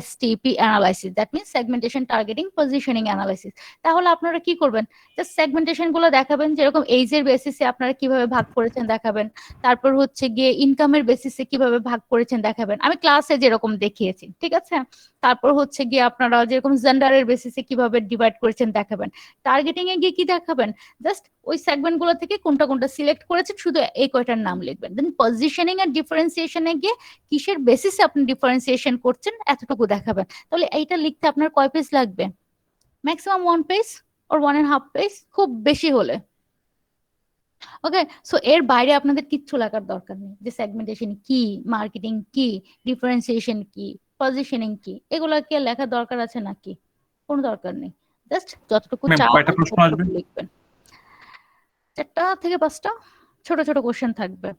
STP analysis, that means segmentation, targeting, positioning analysis। তাহলে আপনারা কি করবেন, জাস্ট সেগমেন্টেশন গুলো দেখাবেন, যেরকম এইজের বেসিসে আপনারা কিভাবে ভাগ করেছেন দেখাবেন, তারপর হচ্ছে গিয়ে ইনকামের বেসিসে কিভাবে ভাগ করেছেন দেখাবেন, আমি ক্লাসে যেরকম দেখিয়েছি, ঠিক আছে। তারপর হচ্ছে গিয়ে আপনারা যেরকম জেন্ডারের বেসিসে কিভাবে ডিভাইড করেছেন দেখাবেন। টার্গেটিং এ গিয়ে কি দেখাবেন, জাস্ট ওই সেগমেন্ট গুলো থেকে কোনটা কোনটা সিলেক্ট করেছেন, শুধু এই কয়টার নাম লিখবেন। দেন পজিশনিং আর ডিফারেন্সিয়েশনে গিয়ে কিসের বেসিসে আপনি ডিফারেন্সিয়েশন করছেন এতটুকু দেখাবেন। তাহলে এইটা লিখতে আপনার কয় পেজ লাগবে? ম্যাক্সিমাম 1 পেজ or 1.5 পেজ, খুব বেশি হলে। ওকে, সো এর বাইরে আপনাদের কিচ্ছু লেখার দরকার নেই, যে সেগমেন্টেশন কি, মার্কেটিং কি, ডিফারেন্সিয়েশন কি, পজিশনিং কি, এগুলা কি লেখার দরকার আছে নাকি? কোনো দরকার নেই। জাস্ট যতটুকু ম্যাম, চাও কয়টা প্রশ্ন আসবে? লিখবেন। 4টা থেকে 5টা ছোট ছোট কোশ্চেন থাকবে,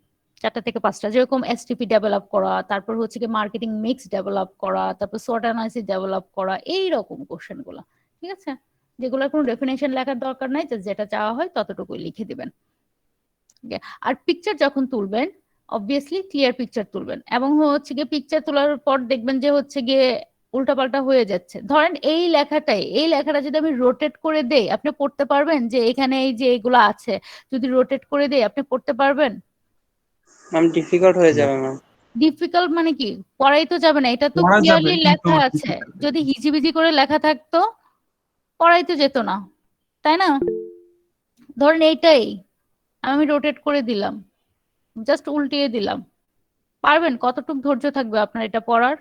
4টা থেকে 5টা। যেরকম এসটিপি ডেভেলপ করা, তারপর হচ্ছে কি মার্কেটিং মিক্স ডেভেলপ করা, তারপর SWOT অ্যানালাইসিস ডেভেলপ করা, এইরকম কোশ্চেন গুলো, ঠিক আছে। যেগুলোর কোনো ডেফিনেশন লেখার দরকার নাই, যেটা চাওয়া হয় ততটুকুই লিখে দিবেন। আর পিকচার যখন তুলবেন, অবভিয়াসলি ক্লিয়ার পিকচার তুলবেন, এবং হচ্ছে গিয়ে পিকচার তোলার পর দেখবেন যে হচ্ছে গিয়ে উল্টাপাল্টা হয়ে যাচ্ছে। ধরেন এই লেখাটা যদি আমি রোটেট করে দেই, আপনি পড়তে পারবেন? যে এখানে এই যে এগুলো আছে, যদি রোটেট করে দেই আপনি পড়তে পারবেন? ম্যাম ডিফিকাল্ট হয়ে যাবে ম্যাম। ডিফিকাল্ট মানে কি, পড়াই তো যাবে না, এটা তো পড়া যাবে, ক্লিয়ারলি কিন্তু লেখা আছে। যদি হিজিবিজি করে লেখা থাকতো পড়াই তো যেত না, তাই না? ধরেন এইটাই আমি রোটেট করে দিলাম, জাস্ট উল্টিয়ে দিলাম, পারবেন? কতটুকু ধৈর্য থাকবে আপনার এটা পড়ার?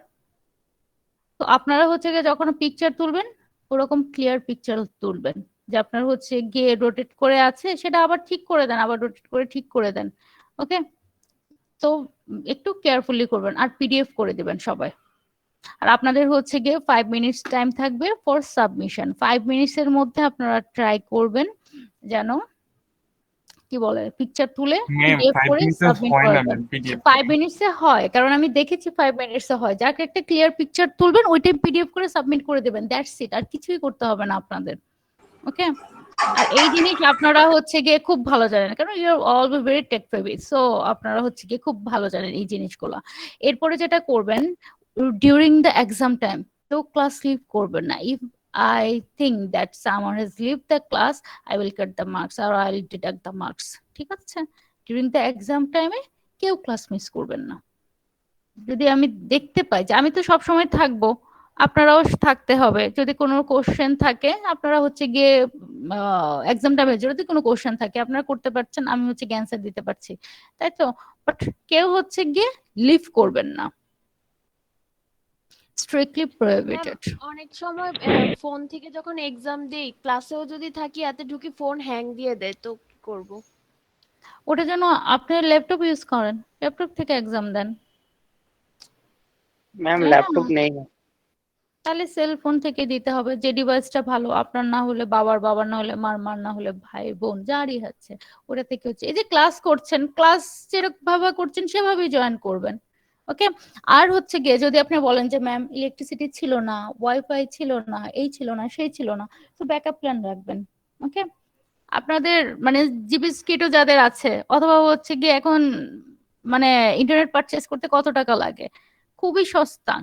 তো আপনারা হচ্ছে গিয়ে যখন পিকচার তুলবেন, ওরকম ক্লিয়ার পিকচার তুলবেন, যে আপনার হচ্ছে গিয়ে রোটেট করে আছে সেটা আবার ঠিক করে দেন, আবার রোটেট করে ঠিক করে দেন। ওকে, তো একটু কেয়ারফুলি করবেন, আর পিডিএফ করে দিবেন সবাই। আর আপনাদের হচ্ছে গিয়ে 5 মিনিটস টাইম থাকবে ফর সাবমিশন। 5 মিনিটস এর মধ্যে আপনারা ট্রাই করবেন যেন কি বলে পিকচার তুলে ম্যাম পিডিএফ 5 করে মিনিটসে সাবমিট হয় করে না দেন। Ma'am PDF. 5 মিনিটসে হয়, কারণ আমি দেখেছি 5 মিনিটসে হয়। যাকে একটা ক্লিয়ার পিকচার তুলবেন ওইটাই পিডিএফ করে সাবমিট করে দেবেন, দ্যাটস ইট, আর কিছুই করতে হবে না আপনাদের। ওকে, আর এই জিনিস আপনারা হচ্ছে গিয়ে খুব ভালো জানেন, কারণ you are all very tech savvy, so আপনারা হচ্ছে গিয়ে খুব ভালো জানেন এই জিনিসগুলো। এরপরে যেটা করবেন, ডিউরিং দ্য এক্সাম টাইম তো ক্লাস লিভ করবেন না। If I think that someone has left the class, I will cut the marks or I will deduct the marks. ঠিক আছে, ডিউরিং দ্য এক্সাম টাইমে কেউ ক্লাস মিস করবেন না। যদি আমি দেখতে পাই যে আমি তো সব সময় থাকবো, আপনারাও থাকতে হবে। যদি কোনো কোশ্চেন থাকে আপনারা হচ্ছে গিয়ে এক্সাম টাইমে যদি কোনো কোশ্চেন থাকে আপনারা করতে পারছেন, আমি হচ্ছে গিয়ে অ্যান্সার দিতে পারছি, তাই তো। বাট কেউ হচ্ছে গিয়ে লিভ করবেন না, স্ট্রিক্টলি প্রহিবিটেড। অনেক সময় ফোন থেকে যখন এক্সাম দেই, ক্লাসেও যদি থাকি এতে ঢুকি ফোন হ্যাং দিয়ে দেয়, তো কি করব? ওটা যেন আপনি ল্যাপটপ ইউজ করেন, ল্যাপটপ থেকে এক্সাম দেন। ম্যাম হ্যাঁ। ল্যাপটপ নেই না। তাহলে সেল ফোন থেকে দিতে হবে, যে ডিভাইসটা ভালো, আপনার না হলে বাবার, বাবার না হলে মার, মার না হলে ভাই বোন যারই হচ্ছে ওটা থেকে হচ্ছে। এই যে ক্লাস করছেন, ক্লাস যেরকম ভাবে করছেন সেভাবেই জয়েন করবেন। ওকে, আর হচ্ছে গিয়ে যদি আপনি বলেন যে ম্যাম ইলেকট্রিসিটি ছিল না, ওয়াইফাই ছিল না, এই ছিল না, সেই ছিল না, তো ব্যাকআপ প্ল্যান রাখবেন। ওকে, আপনাদের মানে জিবি স্কিটও যাদের আছে, অথবা হচ্ছে গিয়ে এখন মানে ইন্টারনেট পারচেজ করতে কত টাকা লাগে, খুবই সস্তা,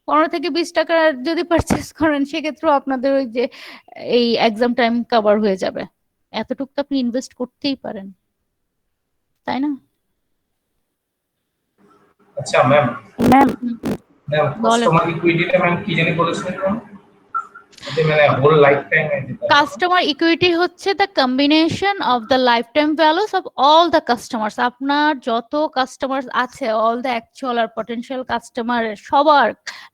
15 থেকে 20 টাকা যদি পারচেজ করেন সেক্ষেত্রেও আপনাদের ওই যে এই এক্সাম টাইম কভার হয়ে যাবে। এতটুকু তো আপনি ইনভেস্ট করতেই পারেন, তাই না? আচ্ছা ম্যাম, ম্যাম বলেন। কাস্টমার ইকুইটিটা ম্যাম কি জানি বলেছিলেন ম্যাম? এটা মানে whole life time customer equity হচ্ছে the combination of the life time values of all the customers. আপনার যত কাস্টমার আছে, অল দ্য অ্যাকচুয়াল আর পটেনশিয়াল কাস্টমার সবার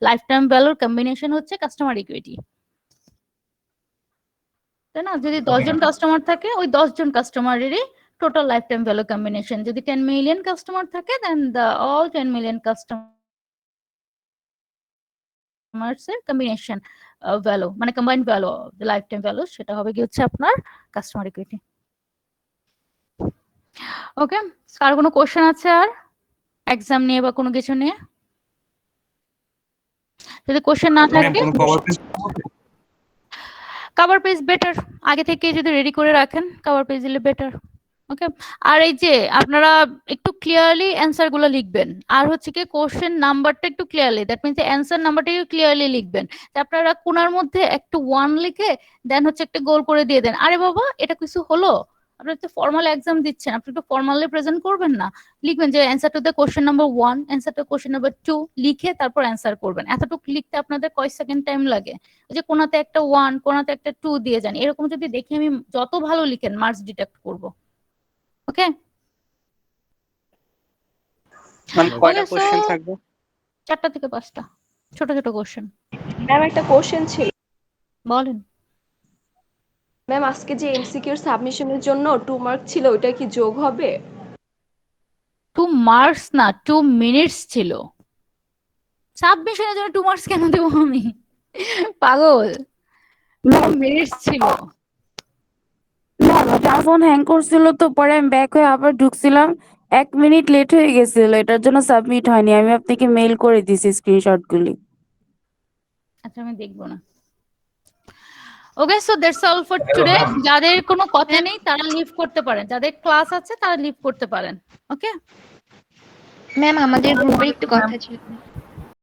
লাইফ টাইম ভ্যালুর কম্বিনেশন হচ্ছে কাস্টমার ইকুইটি, তাই না? যদি 10 জন কাস্টমার থাকে, ওই 10 জন কাস্টমারেরই total life time value combination. যদি 10 মিলিয়ন কাস্টমার থাকে, দেন দ্য অল 10 মিলিয়ন কাস্টমার্স এর কম্বিনেশন ভ্যালু, মানে combined value of the life time value, সেটা হবে কি হচ্ছে আপনার কাস্টমার ইকুইটি। ওকে, কার কোনো কোশ্চেন আছে আর এক্সাম নিয়ে বা কোনো কিছু নিয়ে? যদি কোশ্চেন না ম্যাম থাকে, কোন cover page cover page better, আগে থেকে যদি রেডি করে রাখেন কভার পেজ দিলে বেটার। ওকে, আর এই যে আপনারা একটু ক্লিয়ারলি অ্যান্সার গুলো লিখবেন, আর হচ্ছে কি কোশ্চেন নাম্বারটা একটু ক্লিয়ারলি, দ্যাট মিনস অ্যান্সার নাম্বারটা ক্লিয়ারলি লিখবেন। আপনারা কোনার মধ্যে একটু 1 লিখে দেন হচ্ছে একটা গোল করে দিয়ে দেন। আরে বাবা এটা কিছু হলো, আপনারা তো ফর্মাল এক্সাম দিচ্ছেন, আপনি একটু ফর্মালি প্রেজেন্ট করবেন না? লিখবেন যে answer to the question number 1, answer to question number 2 লিখে তারপর অ্যান্সার করবেন। এতটুকু লিখতে আপনাদের কয় সেকেন্ড টাইম লাগে? ওই যে কোনাতে একটা 1 কোনাতে একটা 2 দিয়ে যান, এরকম যদি দেখি আমি যত ভালো লিখেন মার্কস ডিডাক্ট করব। ওকে, ম্যাম কয়টা Okay, so- কোশ্চেন থাকবে? 4টা থেকে 5টা ছোট ছোট কোশ্চেন। ম্যাম একটা কোশ্চেন ছিল। বলেন। ম্যাম আজকে যে এমসিকিউর সাবমিশনের জন্য 2 মার্ক ছিল, ওটা কি যোগ হবে? 2 মার্কস না, 2 মিনিটস ছিল। সাবমিশনের জন্য 2 মার্কস কেন দেবো আমি, পাগল? 2 মিনিটস ছিল। আমার ফোন হ্যাং করছিল, তো পরে আমি ব্যাক হয়ে আবার ঢুকছিলাম, 1 মিনিট লেট হয়ে গেছিল, এটার জন্য সাবমিট হয়নি। আমি আপনাকে মেইল করে দিছি স্ক্রিনশট গুলি। আচ্ছা আমি দেখবো না। Okay, so that's all for today. যাদের কোনো কথা নেই তারা লিভ করতে পারেন, যাদের ক্লাস আছে তারা লিভ করতে পারেন। ওকে ম্যাম আমাদের গ্রুপে একটু কথা ছিল।